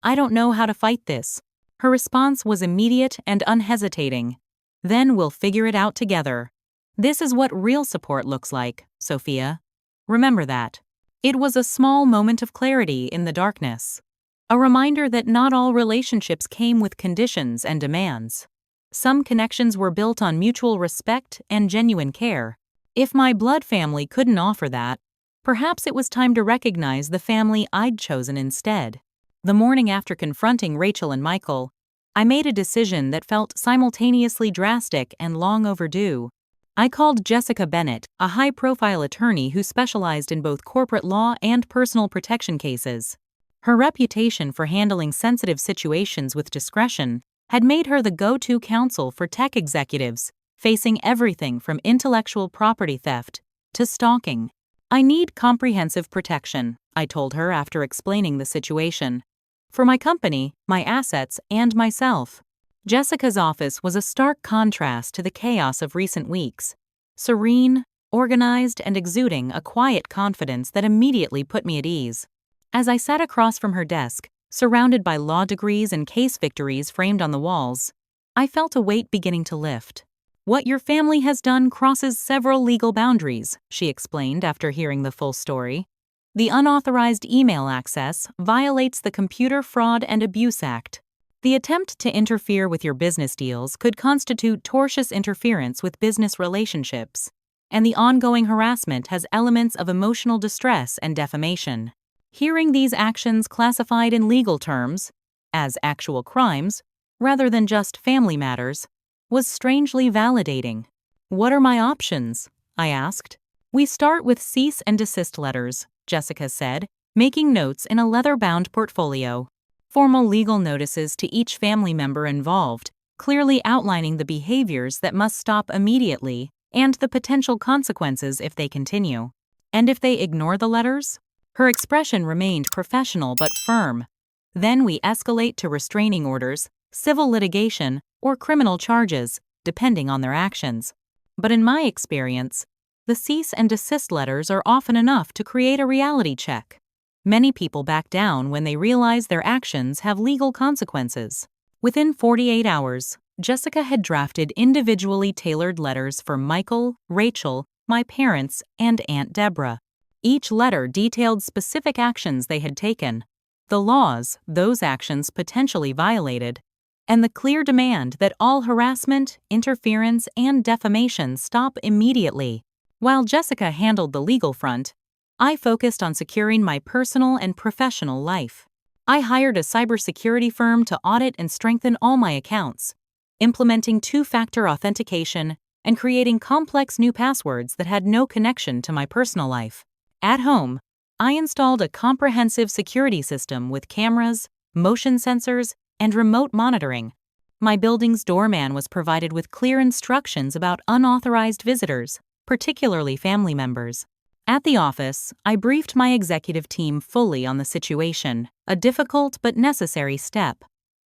Speaker 1: "I don't know how to fight this." Her response was immediate and unhesitating. "Then we'll figure it out together. This is what real support looks like, Sophia. Remember that." It was a small moment of clarity in the darkness. A reminder that not all relationships came with conditions and demands. Some connections were built on mutual respect and genuine care. If my blood family couldn't offer that, perhaps it was time to recognize the family I'd chosen instead. The morning after confronting Rachel and Michael, I made a decision that felt simultaneously drastic and long overdue. I called Jessica Bennett, a high-profile attorney who specialized in both corporate law and personal protection cases. Her reputation for handling sensitive situations with discretion had made her the go-to counsel for tech executives facing everything from intellectual property theft to stalking. "I need comprehensive protection," I told her after explaining the situation. "For my company, my assets, and myself." Jessica's office was a stark contrast to the chaos of recent weeks. Serene, organized, and exuding a quiet confidence that immediately put me at ease. As I sat across from her desk, surrounded by law degrees and case victories framed on the walls, I felt a weight beginning to lift. "What your family has done crosses several legal boundaries," she explained after hearing the full story. "The unauthorized email access violates the Computer Fraud and Abuse Act. The attempt to interfere with your business deals could constitute tortious interference with business relationships, and the ongoing harassment has elements of emotional distress and defamation. Hearing these actions classified in legal terms, as actual crimes, rather than just family matters, was strangely validating." "What are my options?" I asked. "We start with cease and desist letters," Jessica said, making notes in a leather-bound portfolio. "Formal legal notices to each family member involved, clearly outlining the behaviors that must stop immediately and the potential consequences if they continue. And if they ignore the letters?" Her expression remained professional but firm. Then we escalate to restraining orders, civil litigation, or criminal charges, depending on their actions. But in my experience, the cease and desist letters are often enough to create a reality check. Many people back down when they realize their actions have legal consequences. Within 48 hours, Jessica had drafted individually tailored letters for Michael, Rachel, my parents, and Aunt Deborah. Each letter detailed specific actions they had taken, the laws those actions potentially violated, and the clear demand that all harassment, interference, and defamation stop immediately. While Jessica handled the legal front, I focused on securing my personal and professional life. I hired a cybersecurity firm to audit and strengthen all my accounts, implementing two-factor authentication and creating complex new passwords that had no connection to my personal life. At home, I installed a comprehensive security system with cameras, motion sensors, and remote monitoring. My building's doorman was provided with clear instructions about unauthorized visitors, particularly family members. At the office, I briefed my executive team fully on the situation, a difficult but necessary step.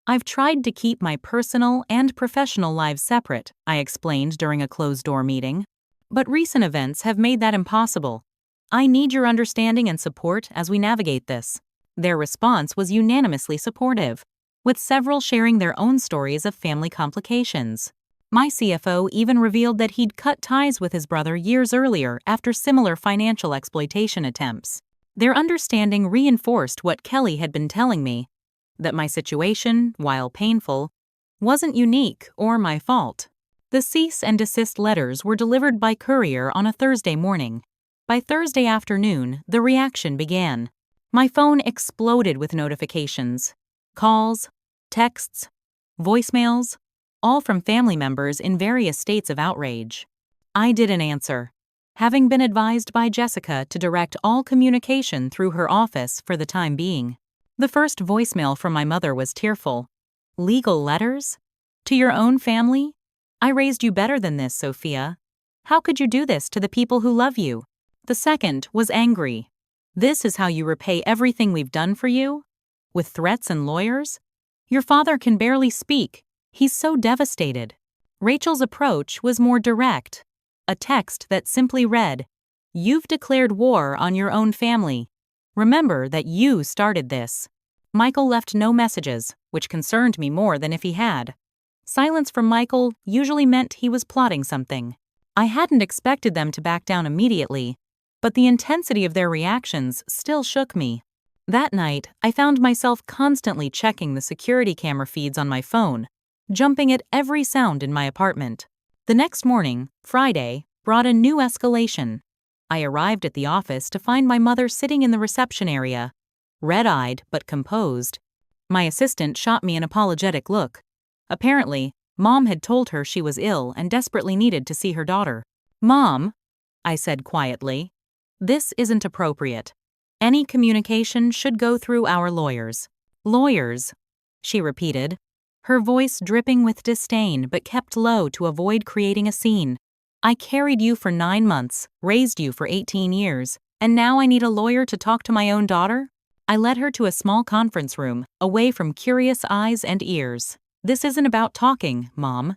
Speaker 1: I've tried to keep my personal and professional lives separate, I explained during a closed-door meeting. But recent events have made that impossible. I need your understanding and support as we navigate this. Their response was unanimously supportive, with several sharing their own stories of family complications. My CFO even revealed that he'd cut ties with his brother years earlier after similar financial exploitation attempts. Their understanding reinforced what Kelly had been telling me, that my situation, while painful, wasn't unique or my fault. The cease and desist letters were delivered by courier on a Thursday morning. By Thursday afternoon, the reaction began. My phone exploded with notifications, calls, texts, voicemails, all from family members in various states of outrage. I didn't answer, having been advised by Jessica to direct all communication through her office for the time being. The first voicemail from my mother was tearful. Legal letters? To your own family? I raised you better than this, Sophia. How could you do this to the people who love you? The second was angry. This is how you repay everything we've done for you? With threats and lawyers? Your father can barely speak. He's so devastated. Rachel's approach was more direct. A text that simply read, "You've declared war on your own family. Remember that you started this." Michael left no messages, which concerned me more than if he had. Silence from Michael usually meant he was plotting something. I hadn't expected them to back down immediately, but the intensity of their reactions still shook me. That night, I found myself constantly checking the security camera feeds on my phone, jumping at every sound in my apartment. The next morning, Friday, brought a new escalation. I arrived at the office to find my mother sitting in the reception area, red-eyed but composed. My assistant shot me an apologetic look. Apparently, Mom had told her she was ill and desperately needed to see her daughter. "Mom," I said quietly, "this isn't appropriate. Any communication should go through our lawyers." "Lawyers," she repeated, her voice dripping with disdain but kept low to avoid creating a scene. "I carried you for 9 months, raised you for 18 years, and now I need a lawyer to talk to my own daughter?" I led her to a small conference room, away from curious eyes and ears. "This isn't about talking, Mom.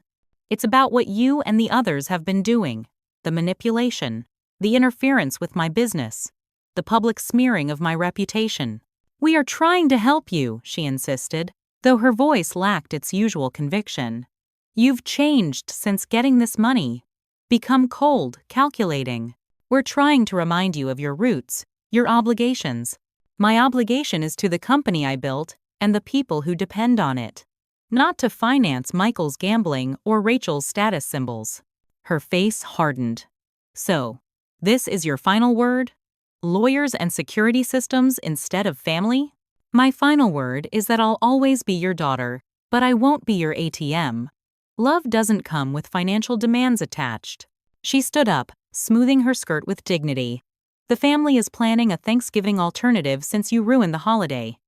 Speaker 1: It's about what you and the others have been doing. The manipulation, the interference with my business, the public smearing of my reputation. We are trying to help you," she insisted, though her voice lacked its usual conviction. "You've changed since getting this money. Become cold, calculating. We're trying to remind you of your roots, your obligations. My obligation is to the company I built and the people who depend on it, not to finance Michael's gambling or Rachel's status symbols." Her face hardened. "So, this is your final word? Lawyers and security systems instead of family?" "My final word is that I'll always be your daughter, but I won't be your ATM. Love doesn't come with financial demands attached." She stood up, smoothing her skirt with dignity. "The family is planning a Thanksgiving alternative since you ruined the holiday.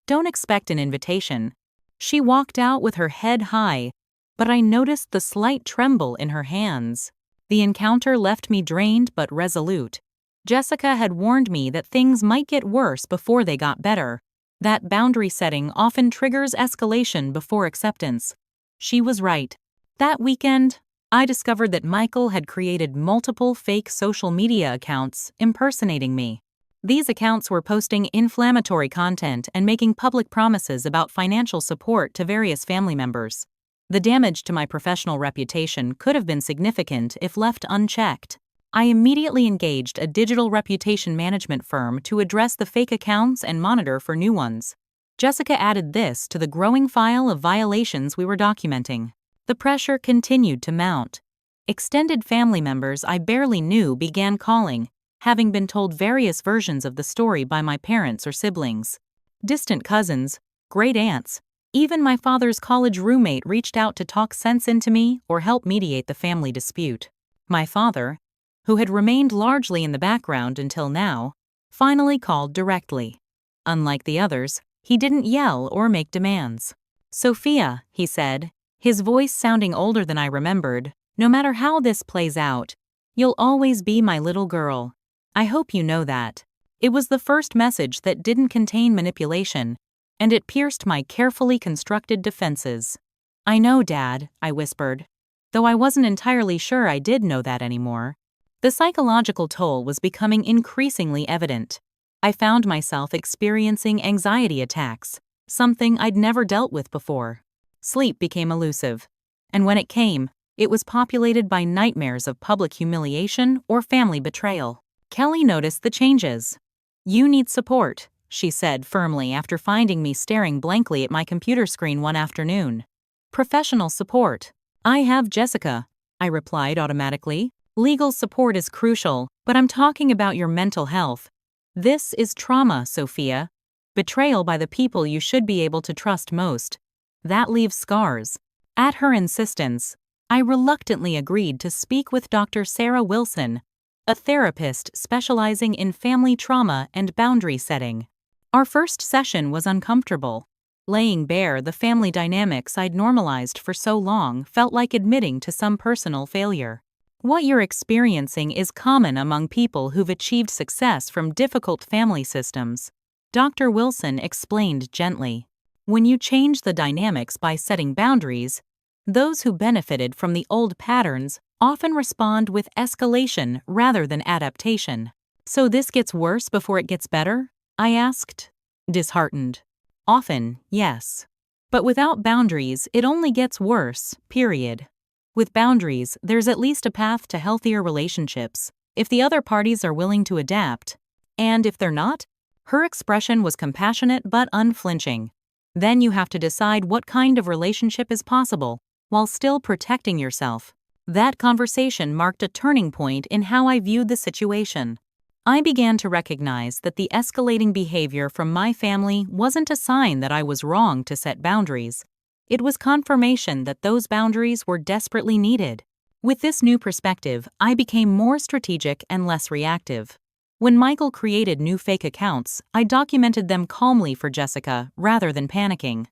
Speaker 1: Don't expect an invitation." She walked out with her head high, but I noticed the slight tremble in her hands. The encounter left me drained but resolute. Jessica had warned me that things might get worse before they got better. That boundary setting often triggers escalation before acceptance. She was right. That weekend, I discovered that Michael had created multiple fake social media accounts impersonating me. These accounts were posting inflammatory content and making public promises about financial support to various family members. The damage to my professional reputation could have been significant if left unchecked. I immediately engaged a digital reputation management firm to address the fake accounts and monitor for new ones. Jessica added this to the growing file of violations we were documenting. The pressure continued to mount. Extended family members I barely knew began calling, having been told various versions of the story by my parents or siblings. Distant cousins, great aunts, even my father's college roommate reached out to talk sense into me or help mediate the family dispute. My father, who had remained largely in the background until now, finally called directly. Unlike the others, he didn't yell or make demands. "Sophia," he said, his voice sounding older than I remembered, "no matter how this plays out, you'll always be my little girl. I hope you know that." It was the first message that didn't contain manipulation, and it pierced my carefully constructed defenses. "I know, Dad," I whispered, though I wasn't entirely sure I did know that anymore. The psychological toll was becoming increasingly evident. I found myself experiencing anxiety attacks, something I'd never dealt with before. Sleep became elusive, and when it came, it was populated by nightmares of public humiliation or family betrayal. Kelly noticed the changes. "You need support," she said firmly after finding me staring blankly at my computer screen one afternoon. "Professional support. I have Jessica," I replied automatically. "Legal support is crucial, but I'm talking about your mental health. This is trauma, Sophia. Betrayal by the people you should be able to trust most. That leaves scars." At her insistence, I reluctantly agreed to speak with Dr. Sarah Wilson, a therapist specializing in family trauma and boundary setting. Our first session was uncomfortable. Laying bare the family dynamics I'd normalized for so long felt like admitting to some personal failure. "What you're experiencing is common among people who've achieved success from difficult family systems," Dr. Wilson explained gently. "When you change the dynamics by setting boundaries, those who benefited from the old patterns often respond with escalation rather than adaptation." "So this gets worse before it gets better?" I asked, disheartened. "Often, yes. But without boundaries, it only gets worse, period. With boundaries, there's at least a path to healthier relationships, if the other parties are willing to adapt. And if they're not?" Her expression was compassionate but unflinching. "Then you have to decide what kind of relationship is possible, while still protecting yourself." That conversation marked a turning point in how I viewed the situation. I began to recognize that the escalating behavior from my family wasn't a sign that I was wrong to set boundaries. It was confirmation that those boundaries were desperately needed. With this new perspective, I became more strategic and less reactive. When Michael created new fake accounts, I documented them calmly for Jessica rather than panicking.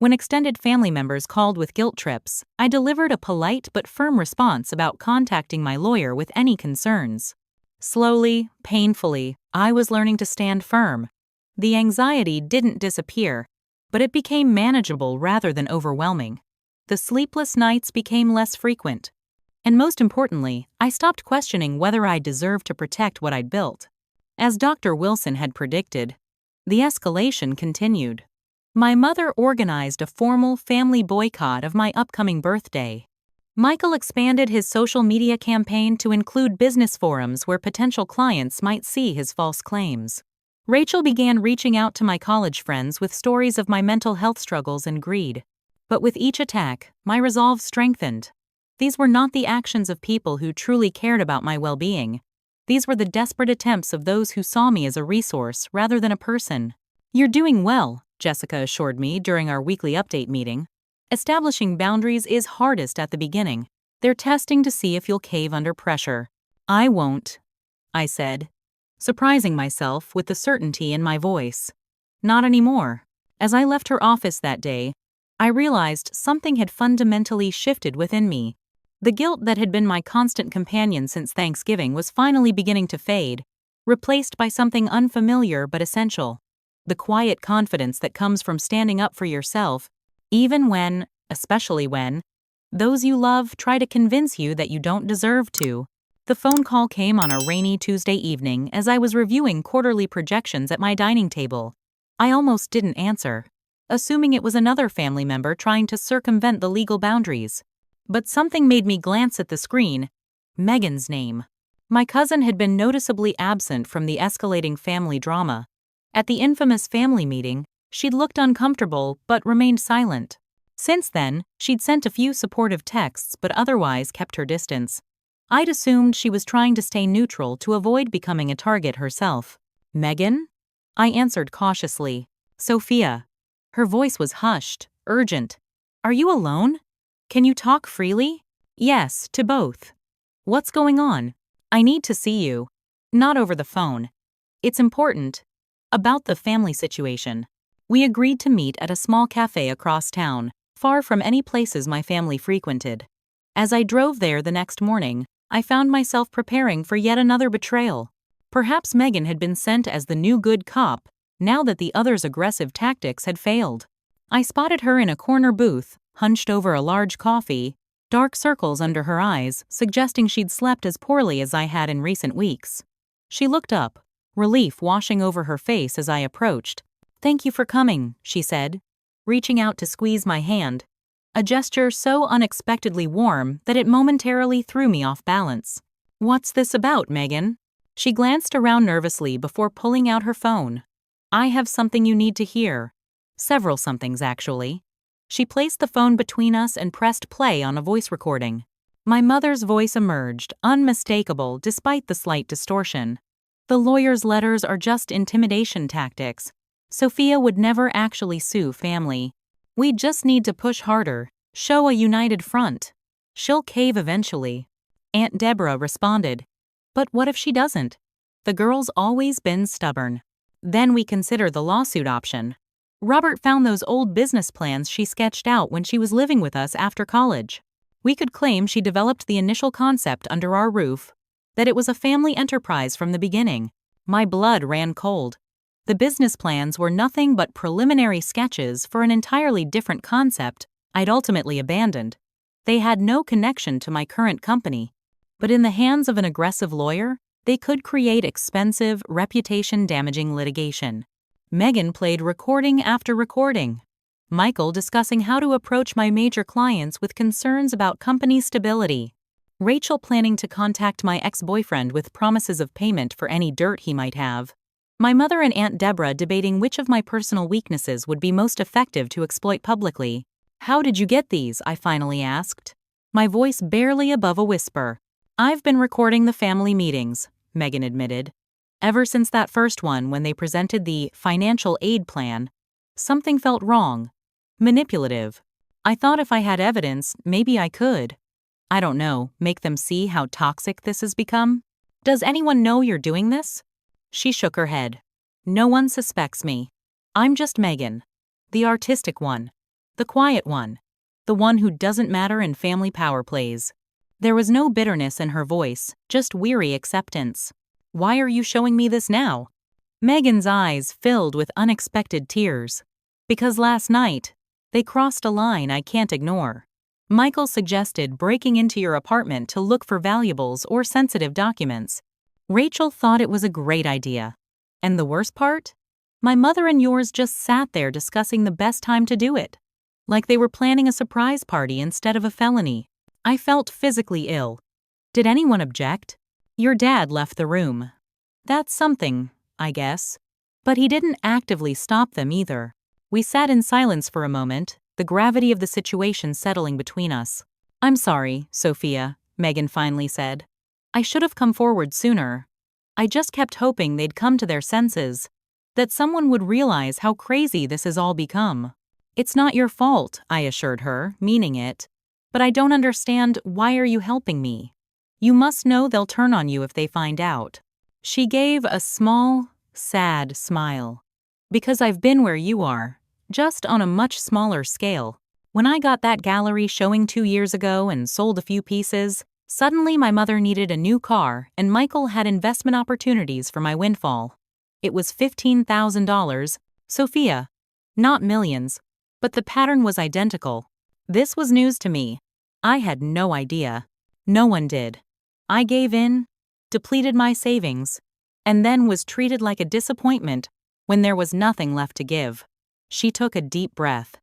Speaker 1: When extended family members called with guilt trips, I delivered a polite but firm response about contacting my lawyer with any concerns. Slowly, painfully, I was learning to stand firm. The anxiety didn't disappear, but it became manageable rather than overwhelming. The sleepless nights became less frequent. And most importantly, I stopped questioning whether I deserved to protect what I'd built. As Dr. Wilson had predicted, the escalation continued. My mother organized a formal family boycott of my upcoming birthday. Michael expanded his social media campaign to include business forums where potential clients might see his false claims. Rachel began reaching out to my college friends with stories of my mental health struggles and greed. But with each attack, my resolve strengthened. These were not the actions of people who truly cared about my well-being. These were the desperate attempts of those who saw me as a resource rather than a person. "You're doing well," Jessica assured me during our weekly update meeting. "Establishing boundaries is hardest at the beginning. They're testing to see if you'll cave under pressure." "I won't," I said, surprising myself with the certainty in my voice. "Not anymore." As I left her office that day, I realized something had fundamentally shifted within me. The guilt that had been my constant companion since Thanksgiving was finally beginning to fade, replaced by something unfamiliar but essential. The quiet confidence that comes from standing up for yourself, even when, especially when, those you love try to convince you that you don't deserve to. The phone call came on a rainy Tuesday evening as I was reviewing quarterly projections at my dining table. I almost didn't answer, assuming it was another family member trying to circumvent the legal boundaries. But something made me glance at the screen. Megan's name. My cousin had been noticeably absent from the escalating family drama. At the infamous family meeting, she'd looked uncomfortable but remained silent. Since then, she'd sent a few supportive texts but otherwise kept her distance. I'd assumed she was trying to stay neutral to avoid becoming a target herself. Megan? I answered cautiously. Sophia. Her voice was hushed, urgent. Are you alone? Can you talk freely? Yes, to both. What's going on? I need to see you. Not over the phone. It's important. About the family situation. We agreed to meet at a small cafe across town, far from any places my family frequented. As I drove there the next morning, I found myself preparing for yet another betrayal. Perhaps Megan had been sent as the new good cop, now that the other's aggressive tactics had failed. I spotted her in a corner booth, hunched over a large coffee, dark circles under her eyes, suggesting she'd slept as poorly as I had in recent weeks. She looked up, relief washing over her face as I approached. Thank you for coming, she said, reaching out to squeeze my hand, a gesture so unexpectedly warm that it momentarily threw me off balance. What's this about, Megan? She glanced around nervously before pulling out her phone. I have something you need to hear. Several somethings, actually. She placed the phone between us and pressed play on a voice recording. My mother's voice emerged, unmistakable despite the slight distortion. The lawyer's letters are just intimidation tactics. Sophia would never actually sue family. We just need to push harder, show a united front. She'll cave eventually. Aunt Deborah responded. But what if she doesn't? The girl's always been stubborn. Then we consider the lawsuit option. Robert found those old business plans she sketched out when she was living with us after college. We could claim she developed the initial concept under our roof, that it was a family enterprise from the beginning. My blood ran cold. The business plans were nothing but preliminary sketches for an entirely different concept I'd ultimately abandoned. They had no connection to my current company. But in the hands of an aggressive lawyer, they could create expensive, reputation-damaging litigation. Megan played recording after recording. Michael discussing how to approach my major clients with concerns about company stability. Rachel planning to contact my ex-boyfriend with promises of payment for any dirt he might have. My mother and Aunt Deborah debating which of my personal weaknesses would be most effective to exploit publicly. How did you get these? I finally asked. My voice barely above a whisper. I've been recording the family meetings, Megan admitted. Ever since that first one when they presented the financial aid plan, something felt wrong. Manipulative. I thought if I had evidence, maybe I could. I don't know, make them see how toxic this has become? Does anyone know you're doing this? She shook her head. No one suspects me. I'm just Megan. The artistic one. The quiet one. The one who doesn't matter in family power plays. There was no bitterness in her voice, just weary acceptance. Why are you showing me this now? Megan's eyes filled with unexpected tears. Because last night, they crossed a line I can't ignore. Michael suggested breaking into your apartment to look for valuables or sensitive documents. Rachel thought it was a great idea. And the worst part? My mother and yours just sat there discussing the best time to do it. Like they were planning a surprise party instead of a felony. I felt physically ill. Did anyone object? Your dad left the room. That's something, I guess. But he didn't actively stop them either. We sat in silence for a moment, the gravity of the situation settling between us. I'm sorry, Sophia, Megan finally said. I should have come forward sooner. I just kept hoping they'd come to their senses. That someone would realize how crazy this has all become. It's not your fault, I assured her, meaning it. But I don't understand, why are you helping me? You must know they'll turn on you if they find out. She gave a small, sad smile. Because I've been where you are, just on a much smaller scale. When I got that gallery showing 2 years ago and sold a few pieces, Suddenly, my mother needed a new car, and Michael had investment opportunities for my windfall. It was $15,000, Sophia. Not millions. But the pattern was identical. This was news to me. I had no idea. No one did. I gave in, depleted my savings, and then was treated like a disappointment when there was nothing left to give. She took a deep breath.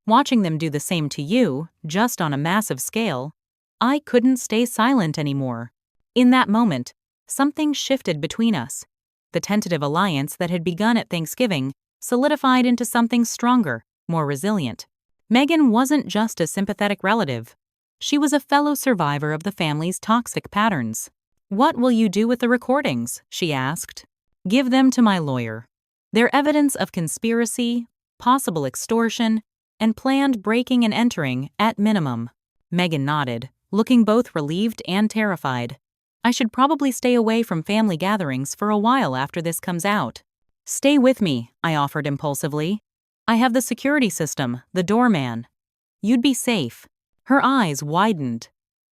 Speaker 1: Watching them do the same to you, just on a massive scale, I couldn't stay silent anymore. In that moment, something shifted between us. The tentative alliance that had begun at Thanksgiving solidified into something stronger, more resilient. Megan wasn't just a sympathetic relative. She was a fellow survivor of the family's toxic patterns. "What will you do with the recordings?" she asked. "Give them to my lawyer. They're evidence of conspiracy, possible extortion, and planned breaking and entering at minimum." Megan nodded, looking both relieved and terrified. "I should probably stay away from family gatherings for a while after this comes out." "Stay with me," I offered impulsively. "I have the security system, the doorman. You'd be safe." Her eyes widened.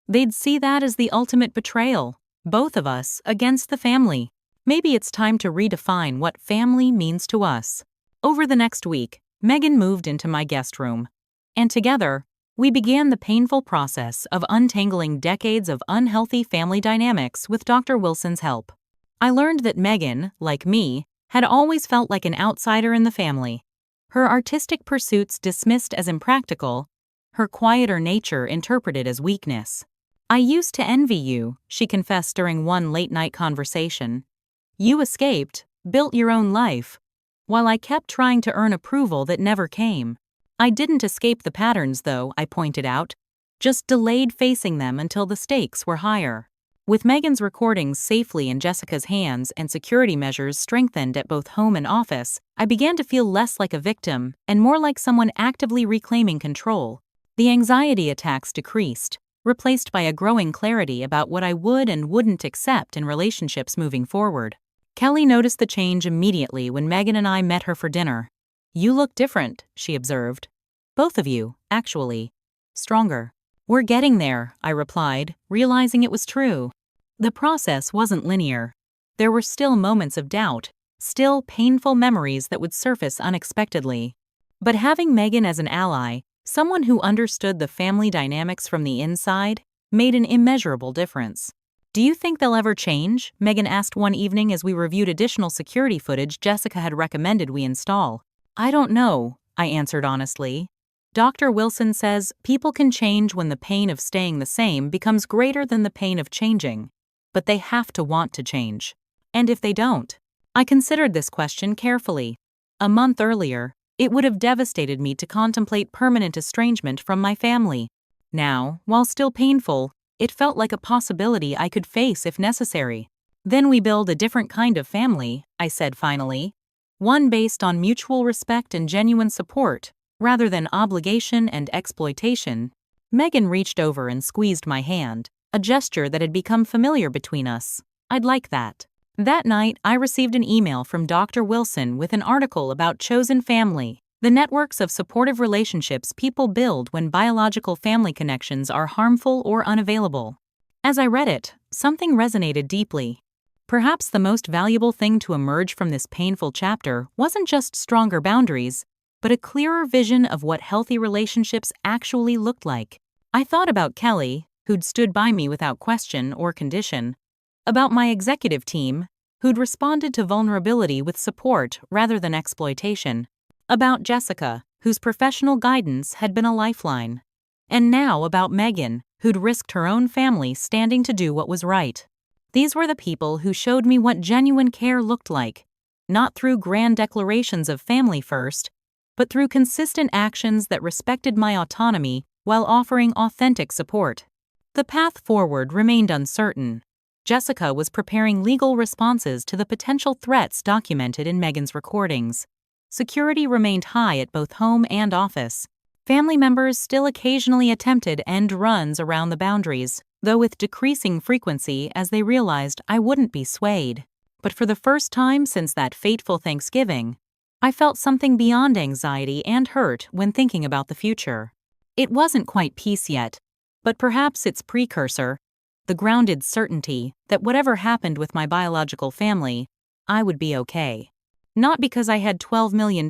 Speaker 1: They'd see that as the ultimate betrayal, both of us against the family. Maybe it's time to redefine what family means to us. Over the next week, Megan moved into my guest room, and together, we began the painful process of untangling decades of unhealthy family dynamics with Dr. Wilson's help. I learned that Megan, like me, had always felt like an outsider in the family. Her artistic pursuits dismissed as impractical, her quieter nature interpreted as weakness. "I used to envy you," she confessed during one late-night conversation. "You escaped, built your own life, while I kept trying to earn approval that never came." "I didn't escape the patterns, though," I pointed out, "just delayed facing them until the stakes were higher." With Megan's recordings safely in Jessica's hands and security measures strengthened at both home and office, I began to feel less like a victim and more like someone actively reclaiming control. The anxiety attacks decreased, replaced by a growing clarity about what I would and wouldn't accept in relationships moving forward. Kelly noticed the change immediately when Megan and I met her for dinner. "You look different," she observed. "Both of you, actually. Stronger." "We're getting there," I replied, realizing it was true. The process wasn't linear. There were still moments of doubt, still painful memories that would surface unexpectedly. But having Megan as an ally, someone who understood the family dynamics from the inside, made an immeasurable difference. "Do you think they'll ever change?" Megan asked one evening as we reviewed additional security footage Jessica had recommended we install. "I don't know," I answered honestly. Dr. Wilson says people can change when the pain of staying the same becomes greater than the pain of changing. But they have to want to change. And if they don't? I considered this question carefully. A month earlier, it would have devastated me to contemplate permanent estrangement from my family. Now, while still painful, it felt like a possibility I could face if necessary. "Then we build a different kind of family," I said finally. "One based on mutual respect and genuine support, rather than obligation and exploitation." Megan reached over and squeezed my hand, a gesture that had become familiar between us. "I'd like that." That night, I received an email from Dr. Wilson with an article about chosen family, the networks of supportive relationships people build when biological family connections are harmful or unavailable. As I read it, something resonated deeply. Perhaps the most valuable thing to emerge from this painful chapter wasn't just stronger boundaries, but a clearer vision of what healthy relationships actually looked like. I thought about Kelly, who'd stood by me without question or condition, about my executive team, who'd responded to vulnerability with support rather than exploitation, about Jessica, whose professional guidance had been a lifeline, and now about Megan, who'd risked her own family standing to do what was right. These were the people who showed me what genuine care looked like, not through grand declarations of family first, but through consistent actions that respected my autonomy while offering authentic support. The path forward remained uncertain. Jessica was preparing legal responses to the potential threats documented in Megan's recordings. Security remained high at both home and office. Family members still occasionally attempted end runs around the boundaries, though with decreasing frequency as they realized I wouldn't be swayed. But for the first time since that fateful Thanksgiving, I felt something beyond anxiety and hurt when thinking about the future. It wasn't quite peace yet, but perhaps its precursor, the grounded certainty that whatever happened with my biological family, I would be okay. Not because I had $12 million,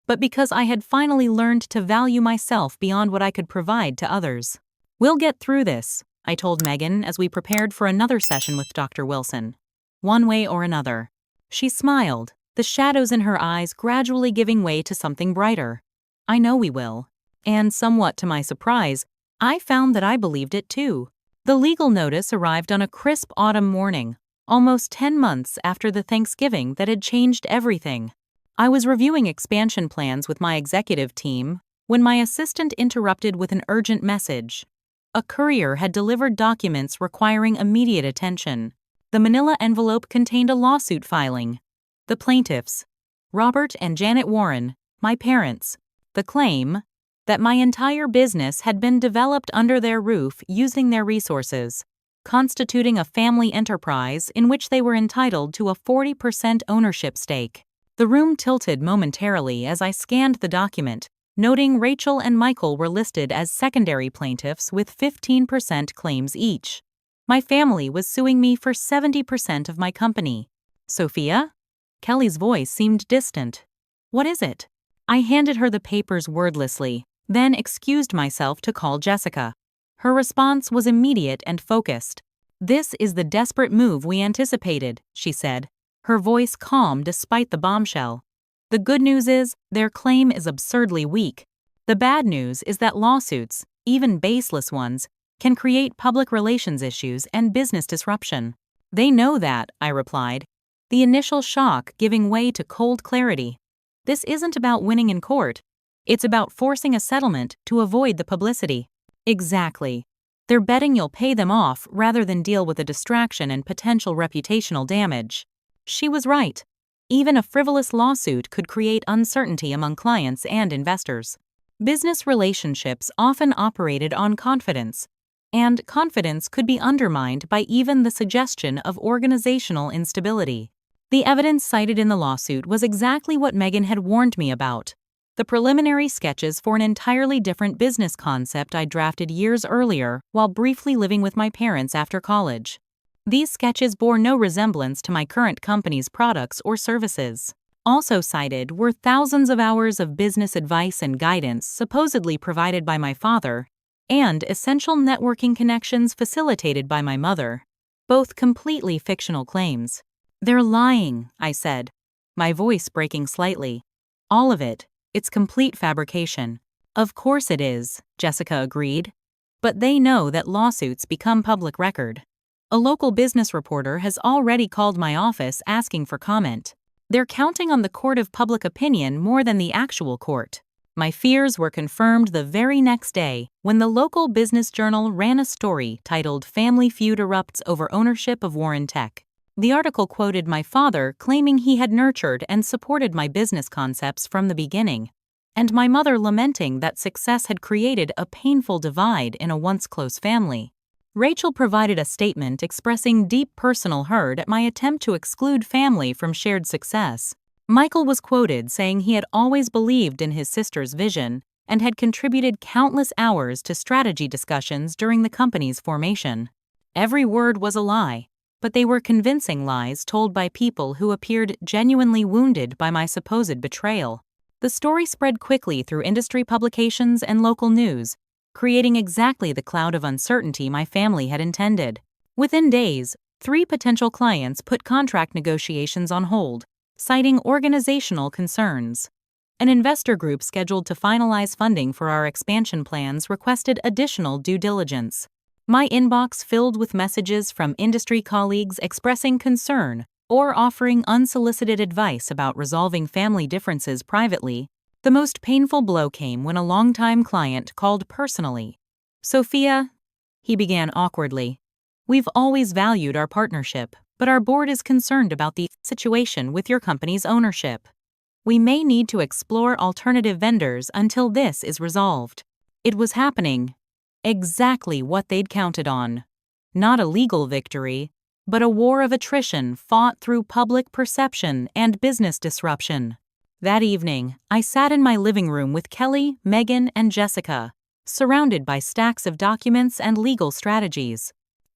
Speaker 1: but because I had finally learned to value myself beyond what I could provide to others. "We'll get through this," I told Megan as we prepared for another session with Dr. Wilson. "One way or another." She smiled, the shadows in her eyes gradually giving way to something brighter. "I know we will." And somewhat to my surprise, I found that I believed it too. The legal notice arrived on a crisp autumn morning, almost 10 months after the Thanksgiving that had changed everything. I was reviewing expansion plans with my executive team when my assistant interrupted with an urgent message. A courier had delivered documents requiring immediate attention. The manila envelope contained a lawsuit filing. The plaintiffs, Robert and Janet Warren, my parents. The claim that my entire business had been developed under their roof using their resources, constituting a family enterprise in which they were entitled to a 40% ownership stake. The room tilted momentarily as I scanned the document, noting Rachel and Michael were listed as secondary plaintiffs with 15% claims each. My family was suing me for 70% of my company. "Sophia?" Kelly's voice seemed distant. "What is it?" I handed her the papers wordlessly, then excused myself to call Jessica. Her response was immediate and focused. "This is the desperate move we anticipated," she said, her voice calm despite the bombshell. "The good news is, their claim is absurdly weak. The bad news is that lawsuits, even baseless ones, can create public relations issues and business disruption." "They know that," I replied, the initial shock giving way to cold clarity. "This isn't about winning in court. It's about forcing a settlement to avoid the publicity." "Exactly. They're betting you'll pay them off rather than deal with the distraction and potential reputational damage." She was right. Even a frivolous lawsuit could create uncertainty among clients and investors. Business relationships often operated on confidence, and confidence could be undermined by even the suggestion of organizational instability. The evidence cited in the lawsuit was exactly what Megan had warned me about: the preliminary sketches for an entirely different business concept I drafted years earlier while briefly living with my parents after college. These sketches bore no resemblance to my current company's products or services. Also cited were thousands of hours of business advice and guidance supposedly provided by my father, and essential networking connections facilitated by my mother. Both completely fictional claims. "They're lying," I said, my voice breaking slightly. "All of it. It's complete fabrication." "Of course it is," Jessica agreed. "But they know that lawsuits become public record. A local business reporter has already called my office asking for comment. They're counting on the court of public opinion more than the actual court." My fears were confirmed the very next day when the local business journal ran a story titled "Family Feud Erupts Over Ownership of Warren Tech." The article quoted my father claiming he had nurtured and supported my business concepts from the beginning, and my mother lamenting that success had created a painful divide in a once close family. Rachel provided a statement expressing deep personal hurt at my attempt to exclude family from shared success. Michael was quoted saying he had always believed in his sister's vision and had contributed countless hours to strategy discussions during the company's formation. Every word was a lie, but they were convincing lies told by people who appeared genuinely wounded by my supposed betrayal. The story spread quickly through industry publications and local news, creating exactly the cloud of uncertainty my family had intended. Within days, 3 potential clients put contract negotiations on hold, citing organizational concerns. An investor group scheduled to finalize funding for our expansion plans requested additional due diligence. My inbox filled with messages from industry colleagues expressing concern or offering unsolicited advice about resolving family differences privately. The most painful blow came when a longtime client called personally. "Sophia," he began awkwardly, "we've always valued our partnership, but our board is concerned about the situation with your company's ownership. We may need to explore alternative vendors until this is resolved." It was happening. Exactly what they'd counted on. Not a legal victory, but a war of attrition fought through public perception and business disruption. That evening, I sat in my living room with Kelly, Megan, and Jessica, surrounded by stacks of documents and legal strategies.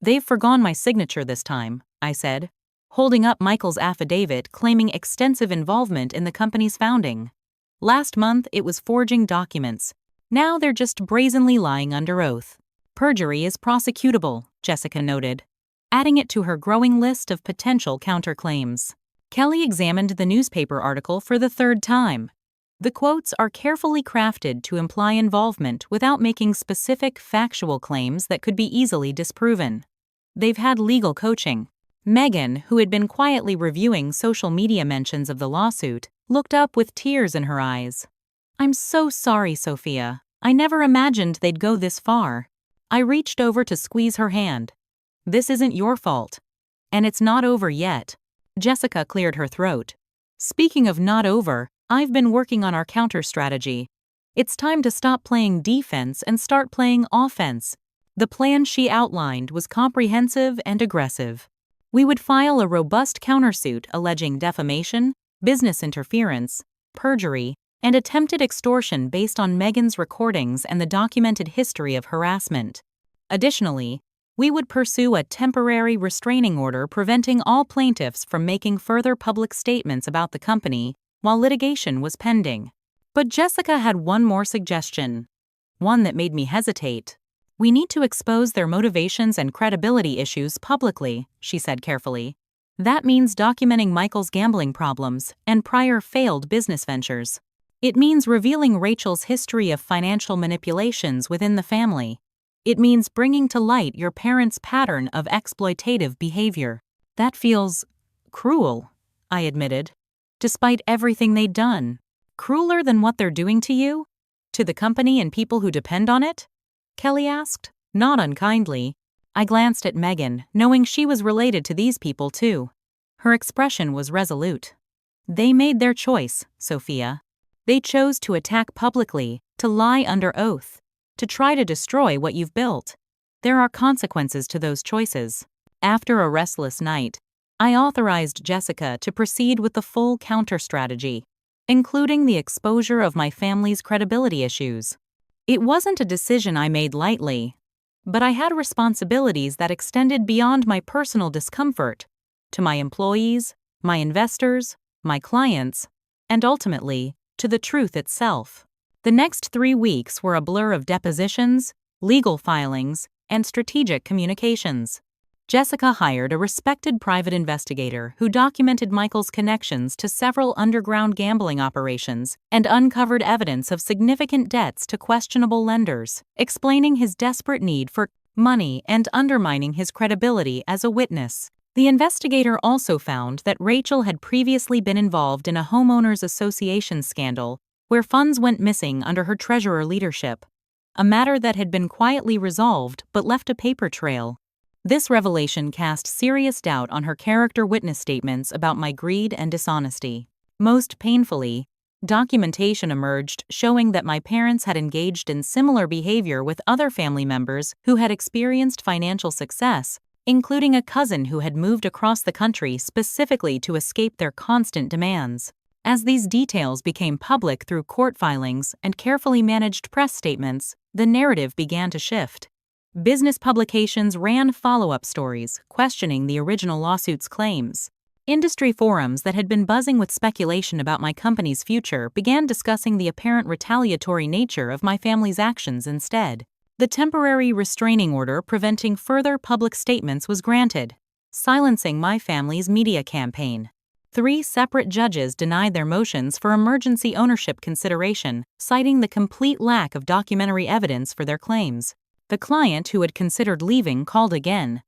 Speaker 1: They've forgone my signature this time, I said, holding up Michael's affidavit claiming extensive involvement in the company's founding. Last month it was forging documents. Now they're just brazenly lying under oath. Perjury is prosecutable, Jessica noted, adding it to her growing list of potential counterclaims. Kelly examined the newspaper article for the third time. The quotes are carefully crafted to imply involvement without making specific factual claims that could be easily disproven. They've had legal coaching. Megan, who had been quietly reviewing social media mentions of the lawsuit, looked up with tears in her eyes. "I'm so sorry, Sophia. I never imagined they'd go this far." I reached over to squeeze her hand. "This isn't your fault. And it's not over yet." Jessica cleared her throat. "Speaking of not over, I've been working on our counter strategy. It's time to stop playing defense and start playing offense." The plan she outlined was comprehensive and aggressive. We would file a robust countersuit alleging defamation, business interference, perjury, and attempted extortion based on Megan's recordings and the documented history of harassment. Additionally, we would pursue a temporary restraining order preventing all plaintiffs from making further public statements about the company while litigation was pending. But Jessica had one more suggestion, one that made me hesitate. "We need to expose their motivations and credibility issues publicly," she said carefully. "That means documenting Michael's gambling problems and prior failed business ventures. It means revealing Rachel's history of financial manipulations within the family. It means bringing to light your parents' pattern of exploitative behavior." "That feels cruel," I admitted. "Despite everything they'd done. Crueler than what they're doing to you? To the company and people who depend on it?" Kelly asked, not unkindly. I glanced at Megan, knowing she was related to these people too. Her expression was resolute. "They made their choice, Sophia. They chose to attack publicly, to lie under oath, to try to destroy what you've built. There are consequences to those choices." After a restless night, I authorized Jessica to proceed with the full counter strategy, including the exposure of my family's credibility issues. It wasn't a decision I made lightly, but I had responsibilities that extended beyond my personal discomfort to my employees, my investors, my clients, and ultimately, to the truth itself. The next 3 weeks were a blur of depositions, legal filings, and strategic communications. Jessica hired a respected private investigator who documented Michael's connections to several underground gambling operations and uncovered evidence of significant debts to questionable lenders, explaining his desperate need for money and undermining his credibility as a witness. The investigator also found that Rachel had previously been involved in a homeowners association scandal where funds went missing under her treasurer leadership, a matter that had been quietly resolved but left a paper trail. This revelation cast serious doubt on her character witness statements about my greed and dishonesty. Most painfully, documentation emerged showing that my parents had engaged in similar behavior with other family members who had experienced financial success, including a cousin who had moved across the country specifically to escape their constant demands. As these details became public through court filings and carefully managed press statements, the narrative began to shift. Business publications ran follow-up stories questioning the original lawsuit's claims. Industry forums that had been buzzing with speculation about my company's future began discussing the apparent retaliatory nature of my family's actions instead. The temporary restraining order preventing further public statements was granted, silencing my family's media campaign. 3 separate judges denied their motions for emergency ownership consideration, citing the complete lack of documentary evidence for their claims. The client who had considered leaving called again.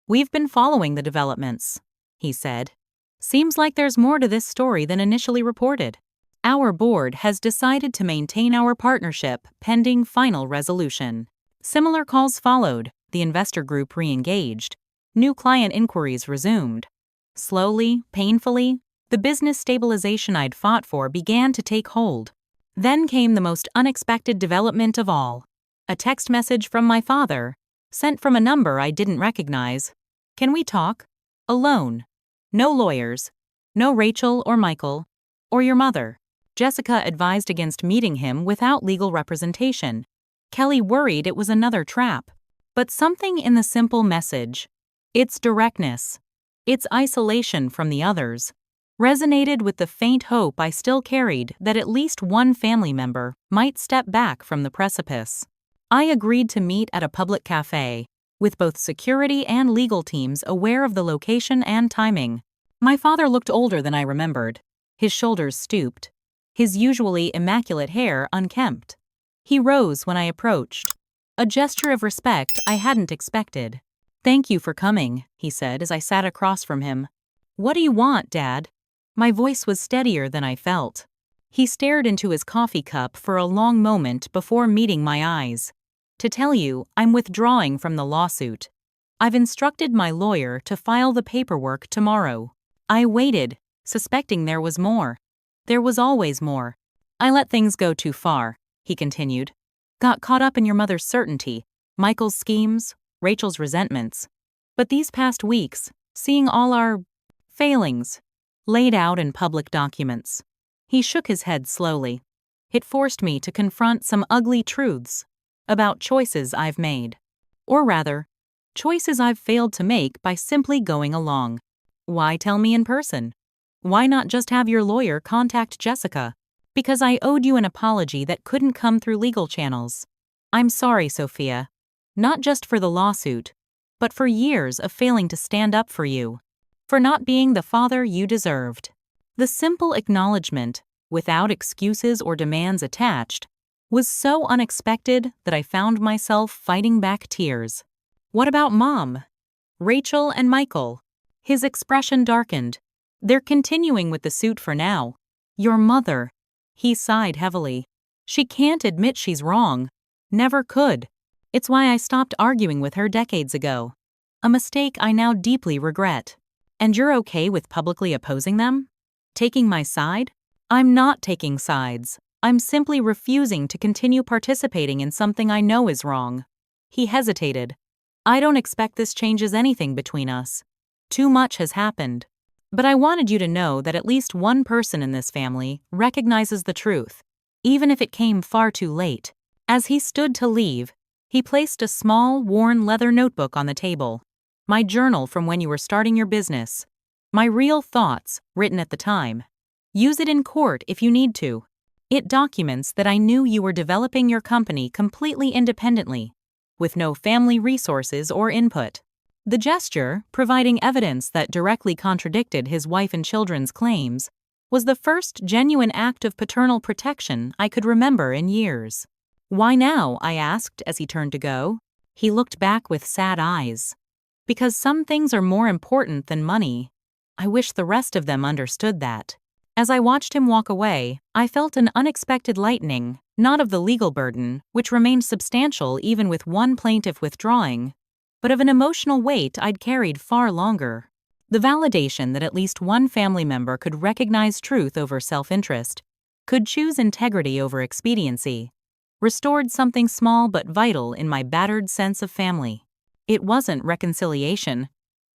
Speaker 1: "We've been following the developments," he said. "Seems like there's more to this story than initially reported. Our board has decided to maintain our partnership pending final resolution." Similar calls followed. The investor group re-engaged. New client inquiries resumed. Slowly, painfully, the business stabilization I'd fought for began to take hold. Then came the most unexpected development of all. A text message from my father, sent from a number I didn't recognize. "Can we talk? Alone. No lawyers. No Rachel or Michael. Or your mother." Jessica advised against meeting him without legal representation. Kelly worried it was another trap. But something in the simple message, its directness, its isolation from the others, resonated with the faint hope I still carried that at least one family member might step back from the precipice. I agreed to meet at a public cafe, with both security and legal teams aware of the location and timing. My father looked older than I remembered, his shoulders stooped, his usually immaculate hair unkempt. He rose when I approached, a gesture of respect I hadn't expected. "Thank you for coming," he said as I sat across from him. "What do you want, Dad?" My voice was steadier than I felt. He stared into his coffee cup for a long moment before meeting my eyes. "To tell you, I'm withdrawing from the lawsuit. I've instructed my lawyer to file the paperwork tomorrow." I waited, suspecting there was more. There was always more. "I let things go too far," he continued. "Got caught up in your mother's certainty, Michael's schemes, Rachel's resentments. But these past weeks, seeing all our failings laid out in public documents." He shook his head slowly. "It forced me to confront some ugly truths about choices I've made. Or rather, choices I've failed to make by simply going along. Why tell me in person? Why not just have your lawyer contact Jessica? Because I owed you an apology that couldn't come through legal channels. I'm sorry, Sophia. Not just for the lawsuit, but for years of failing to stand up for you. For not being the father you deserved." The simple acknowledgement, without excuses or demands attached, was so unexpected that I found myself fighting back tears. "What about Mom? Rachel and Michael?" His expression darkened. "They're continuing with the suit for now. Your mother." He sighed heavily. "She can't admit she's wrong. Never could. It's why I stopped arguing with her decades ago. A mistake I now deeply regret." "And you're okay with publicly opposing them? Taking my side?" "I'm not taking sides. I'm simply refusing to continue participating in something I know is wrong." He hesitated. "I don't expect this changes anything between us. Too much has happened. But I wanted you to know that at least one person in this family recognizes the truth, even if it came far too late." As he stood to leave, he placed a small, worn leather notebook on the table. "My journal from when you were starting your business. My real thoughts, written at the time. Use it in court if you need to. It documents that I knew you were developing your company completely independently, with no family resources or input." The gesture, providing evidence that directly contradicted his wife and children's claims, was the first genuine act of paternal protection I could remember in years. "Why now?" I asked as he turned to go. He looked back with sad eyes. "Because some things are more important than money. I wish the rest of them understood that." As I watched him walk away, I felt an unexpected lightening, not of the legal burden, which remained substantial even with one plaintiff withdrawing, but of an emotional weight I'd carried far longer. The validation that at least one family member could recognize truth over self-interest, could choose integrity over expediency, restored something small but vital in my battered sense of family. It wasn't reconciliation.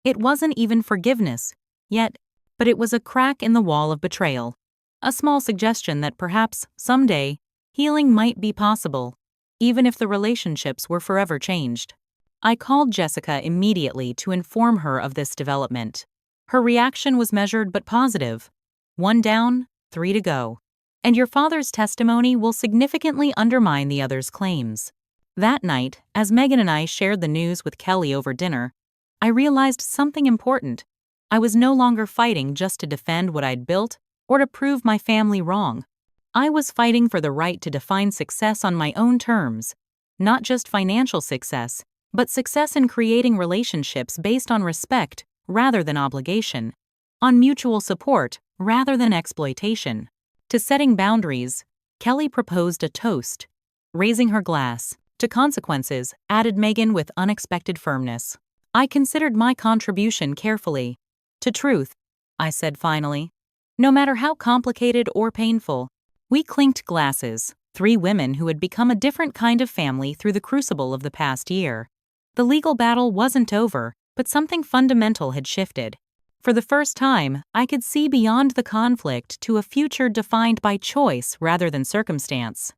Speaker 1: It wasn't even forgiveness, yet, but it was a crack in the wall of betrayal. A small suggestion that perhaps, someday, healing might be possible, even if the relationships were forever changed. I called Jessica immediately to inform her of this development. Her reaction was measured but positive. "One down, 3 to go. And your father's testimony will significantly undermine the other's claims." That night, as Megan and I shared the news with Kelly over dinner, I realized something important. I was no longer fighting just to defend what I'd built or to prove my family wrong. I was fighting for the right to define success on my own terms, not just financial success, but success in creating relationships based on respect rather than obligation, on mutual support rather than exploitation. To setting boundaries, Kelly proposed a toast. Raising her glass, "To consequences," added Megan with unexpected firmness. I considered my contribution carefully. "To truth," I said finally. No matter how complicated or painful, we clinked glasses, 3 women who had become a different kind of family through the crucible of the past year. The legal battle wasn't over, but something fundamental had shifted. For the first time, I could see beyond the conflict to a future defined by choice rather than circumstance.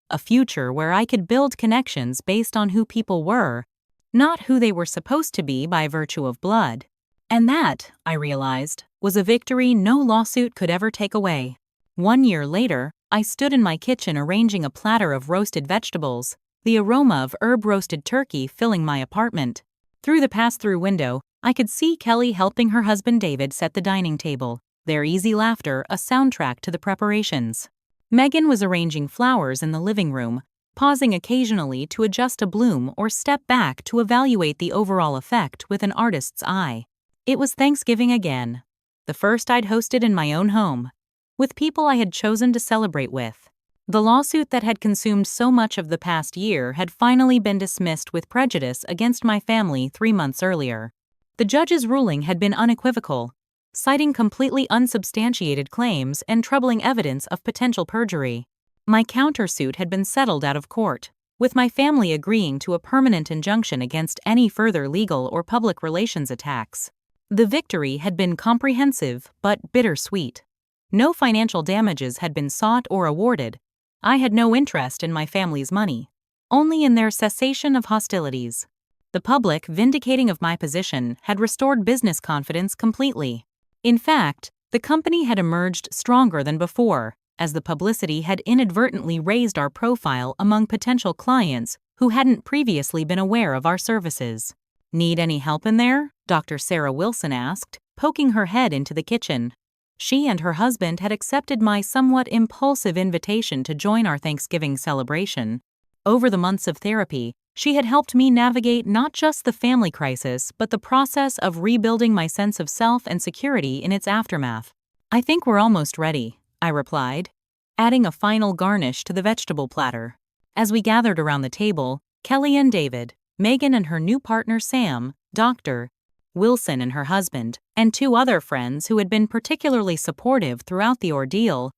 Speaker 1: A future where I could build connections based on who people were, not who they were supposed to be by virtue of blood. And that, I realized, was a victory no lawsuit could ever take away. 1 year later, I stood in my kitchen arranging a platter of roasted vegetables, the aroma of herb-roasted turkey filling my apartment. Through the pass-through window, I could see Kelly helping her husband David set the dining table, their easy laughter a soundtrack to the preparations. Megan was arranging flowers in the living room, pausing occasionally to adjust a bloom or step back to evaluate the overall effect with an artist's eye. It was Thanksgiving again, the first I'd hosted in my own home, with people I had chosen to celebrate with. The lawsuit that had consumed so much of the past year had finally been dismissed with prejudice against my family 3 months earlier. The judge's ruling had been unequivocal, citing completely unsubstantiated claims and troubling evidence of potential perjury. My countersuit had been settled out of court, with my family agreeing to a permanent injunction against any further legal or public relations attacks. The victory had been comprehensive but bittersweet. No financial damages had been sought or awarded. I had no interest in my family's money, only in their cessation of hostilities. The public, vindicating of my position, had restored business confidence completely. In fact, the company had emerged stronger than before, as the publicity had inadvertently raised our profile among potential clients who hadn't previously been aware of our services. "Need any help in there?" Dr. Sarah Wilson asked, poking her head into the kitchen. She and her husband had accepted my somewhat impulsive invitation to join our Thanksgiving celebration. Over the months of therapy, she had helped me navigate not just the family crisis but the process of rebuilding my sense of self and security in its aftermath. "I think we're almost ready," I replied, adding a final garnish to the vegetable platter. As we gathered around the table, Kelly and David, Megan and her new partner Sam, Dr. Wilson and her husband, and 2 other friends who had been particularly supportive throughout the ordeal,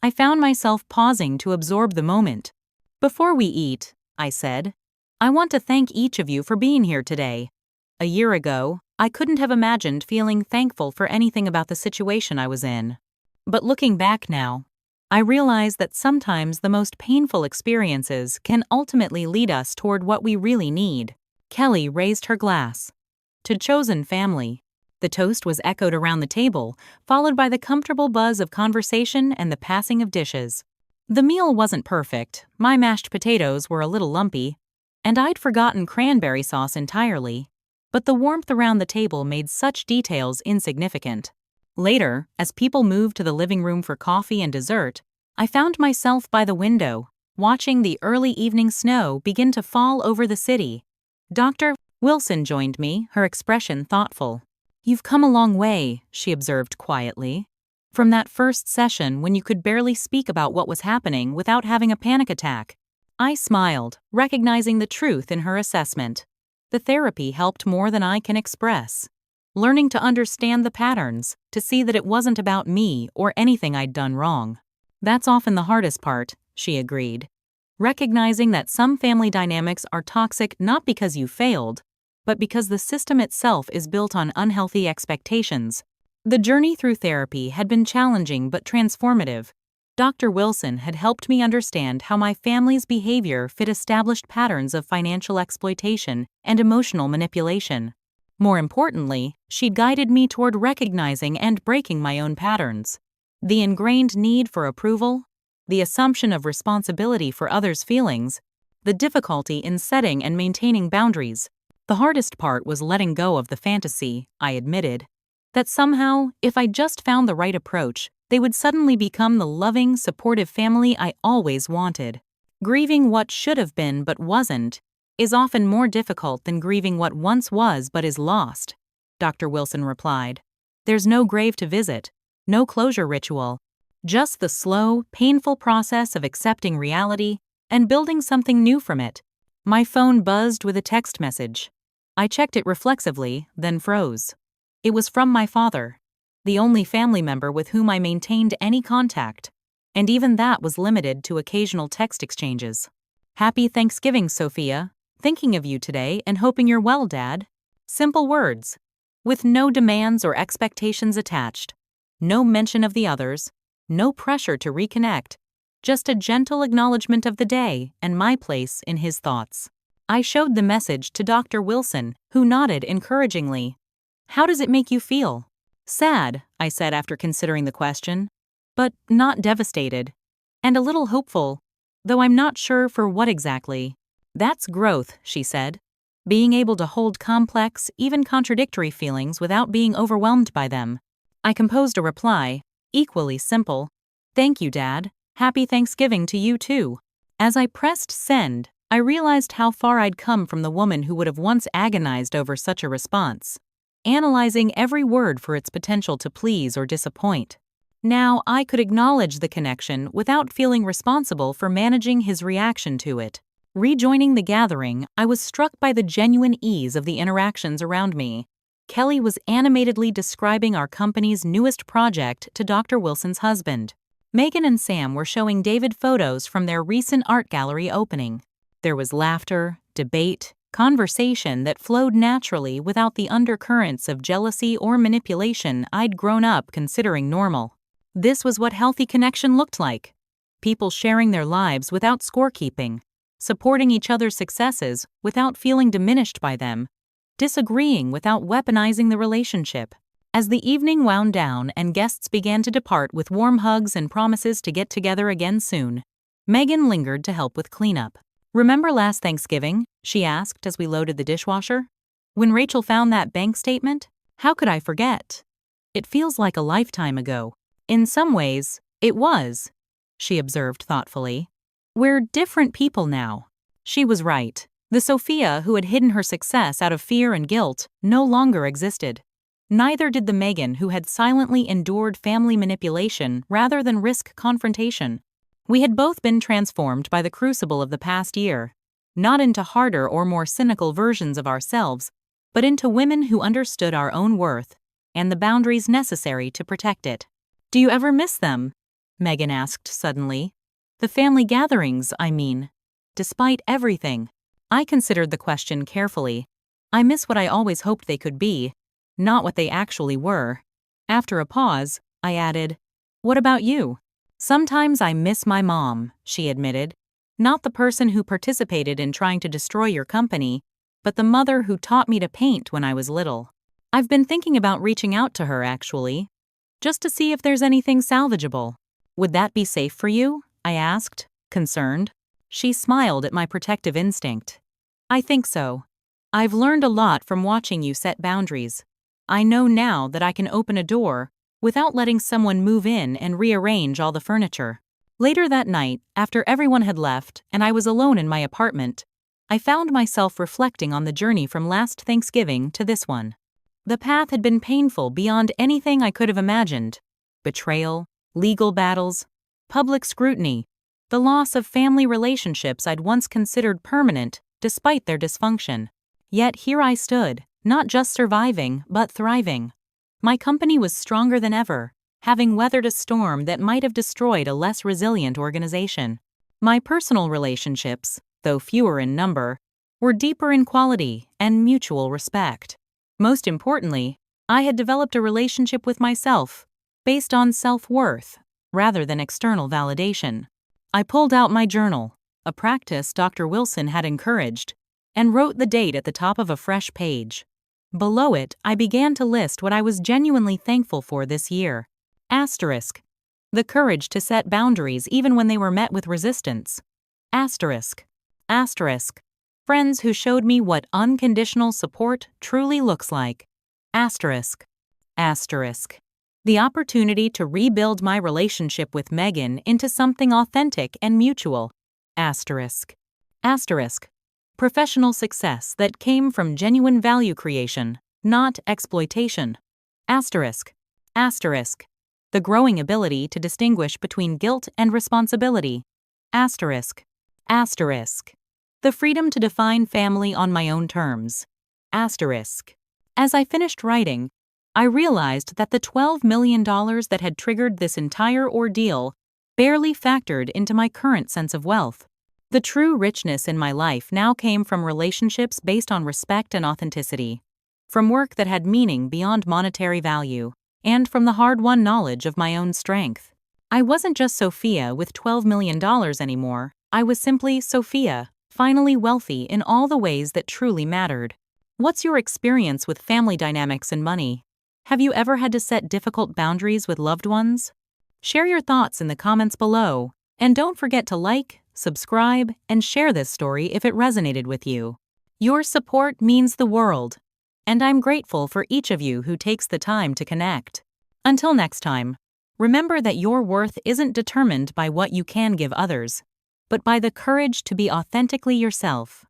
Speaker 1: I found myself pausing to absorb the moment. "Before we eat," I said, "I want to thank each of you for being here today. A year ago, I couldn't have imagined feeling thankful for anything about the situation I was in. But looking back now, I realize that sometimes the most painful experiences can ultimately lead us toward what we really need." Kelly raised her glass. "To chosen family." The toast was echoed around the table, followed by the comfortable buzz of conversation and the passing of dishes. The meal wasn't perfect, my mashed potatoes were a little lumpy, and I'd forgotten cranberry sauce entirely, but the warmth around the table made such details insignificant. Later, as people moved to the living room for coffee and dessert, I found myself by the window, watching the early evening snow begin to fall over the city. Dr. Wilson joined me, her expression thoughtful. "You've come a long way," she observed quietly. "From that first session when you could barely speak about what was happening without having a panic attack." I smiled, recognizing the truth in her assessment. The therapy helped more than I can express. Learning to understand the patterns, to see that it wasn't about me or anything I'd done wrong. "That's often the hardest part," she agreed. "Recognizing that some family dynamics are toxic not because you failed, but because the system itself is built on unhealthy expectations." The journey through therapy had been challenging but transformative. Dr. Wilson had helped me understand how my family's behavior fit established patterns of financial exploitation and emotional manipulation. More importantly, she'd guided me toward recognizing and breaking my own patterns. The ingrained need for approval, the assumption of responsibility for others' feelings, the difficulty in setting and maintaining boundaries. The hardest part was letting go of the fantasy, I admitted, that somehow, if I just found the right approach, they would suddenly become the loving, supportive family I always wanted. Grieving what should have been but wasn't is often more difficult than grieving what once was but is lost, Dr. Wilson replied. There's no grave to visit, no closure ritual, just the slow, painful process of accepting reality and building something new from it. My phone buzzed with a text message. I checked it reflexively, then froze. It was from my father, the only family member with whom I maintained any contact, and even that was limited to occasional text exchanges. "Happy Thanksgiving, Sophia. Thinking of you today and hoping you're well, Dad." Simple words, with no demands or expectations attached, no mention of the others, no pressure to reconnect, just a gentle acknowledgement of the day and my place in his thoughts. I showed the message to Dr. Wilson, who nodded encouragingly. "How does it make you feel?" "Sad," I said after considering the question, "but not devastated. And a little hopeful, though I'm not sure for what exactly." "That's growth," she said. "Being able to hold complex, even contradictory feelings without being overwhelmed by them." I composed a reply, equally simple. "Thank you, Dad. Happy Thanksgiving to you too." As I pressed send, I realized how far I'd come from the woman who would have once agonized over such a response, analyzing every word for its potential to please or disappoint. Now I could acknowledge the connection without feeling responsible for managing his reaction to it. Rejoining the gathering, I was struck by the genuine ease of the interactions around me. Kelly was animatedly describing our company's newest project to Dr. Wilson's husband. Megan and Sam were showing David photos from their recent art gallery opening. There was laughter, debate, conversation that flowed naturally without the undercurrents of jealousy or manipulation I'd grown up considering normal. This was what healthy connection looked like. People sharing their lives without scorekeeping, supporting each other's successes without feeling diminished by them, disagreeing without weaponizing the relationship. As the evening wound down and guests began to depart with warm hugs and promises to get together again soon, Megan lingered to help with cleanup. "Remember last Thanksgiving?" she asked as we loaded the dishwasher. "When Rachel found that bank statement? How could I forget? It feels like a lifetime ago." "In some ways, it was," she observed thoughtfully. "We're different people now." She was right. The Sophia who had hidden her success out of fear and guilt no longer existed. Neither did the Megan who had silently endured family manipulation rather than risk confrontation. We had both been transformed by the crucible of the past year, not into harder or more cynical versions of ourselves, but into women who understood our own worth and the boundaries necessary to protect it. "Do you ever miss them?" Megan asked suddenly. "The family gatherings, I mean. Despite everything." I considered the question carefully. I miss what I always hoped they could be, not what they actually were. After a pause, I added, "What about you?" "Sometimes I miss my mom," she admitted. "Not the person who participated in trying to destroy your company, but the mother who taught me to paint when I was little. I've been thinking about reaching out to her, actually, just to see if there's anything salvageable." "Would that be safe for you?" I asked, concerned. She smiled at my protective instinct. "I think so. I've learned a lot from watching you set boundaries. I know now that I can open a door without letting someone move in and rearrange all the furniture." Later that night, after everyone had left and I was alone in my apartment, I found myself reflecting on the journey from last Thanksgiving to this one. The path had been painful beyond anything I could have imagined. Betrayal, legal battles, public scrutiny, the loss of family relationships I'd once considered permanent despite their dysfunction. Yet here I stood, not just surviving, but thriving. My company was stronger than ever, having weathered a storm that might have destroyed a less resilient organization. My personal relationships, though fewer in number, were deeper in quality and mutual respect. Most importantly, I had developed a relationship with myself, based on self-worth, rather than external validation. I pulled out my journal, a practice Dr. Wilson had encouraged, and wrote the date at the top of a fresh page. Below it, I began to list what I was genuinely thankful for this year. Asterisk. The courage to set boundaries even when they were met with resistance. Asterisk. Asterisk. Friends who showed me what unconditional support truly looks like. Asterisk. Asterisk. The opportunity to rebuild my relationship with Megan into something authentic and mutual. Asterisk. Asterisk. Professional success that came from genuine value creation, not exploitation. Asterisk. Asterisk. The growing ability to distinguish between guilt and responsibility. Asterisk. Asterisk. The freedom to define family on my own terms. Asterisk. As I finished writing, I realized that the $12 million that had triggered this entire ordeal barely factored into my current sense of wealth. The true richness in my life now came from relationships based on respect and authenticity, from work that had meaning beyond monetary value, and from the hard-won knowledge of my own strength. I wasn't just Sophia with $12 million anymore. I was simply Sophia, finally wealthy in all the ways that truly mattered. What's your experience with family dynamics and money? Have you ever had to set difficult boundaries with loved ones? Share your thoughts in the comments below, and don't forget to like, subscribe, and share this story if it resonated with you. Your support means the world, and I'm grateful for each of you who takes the time to connect. Until next time, remember that your worth isn't determined by what you can give others, but by the courage to be authentically yourself.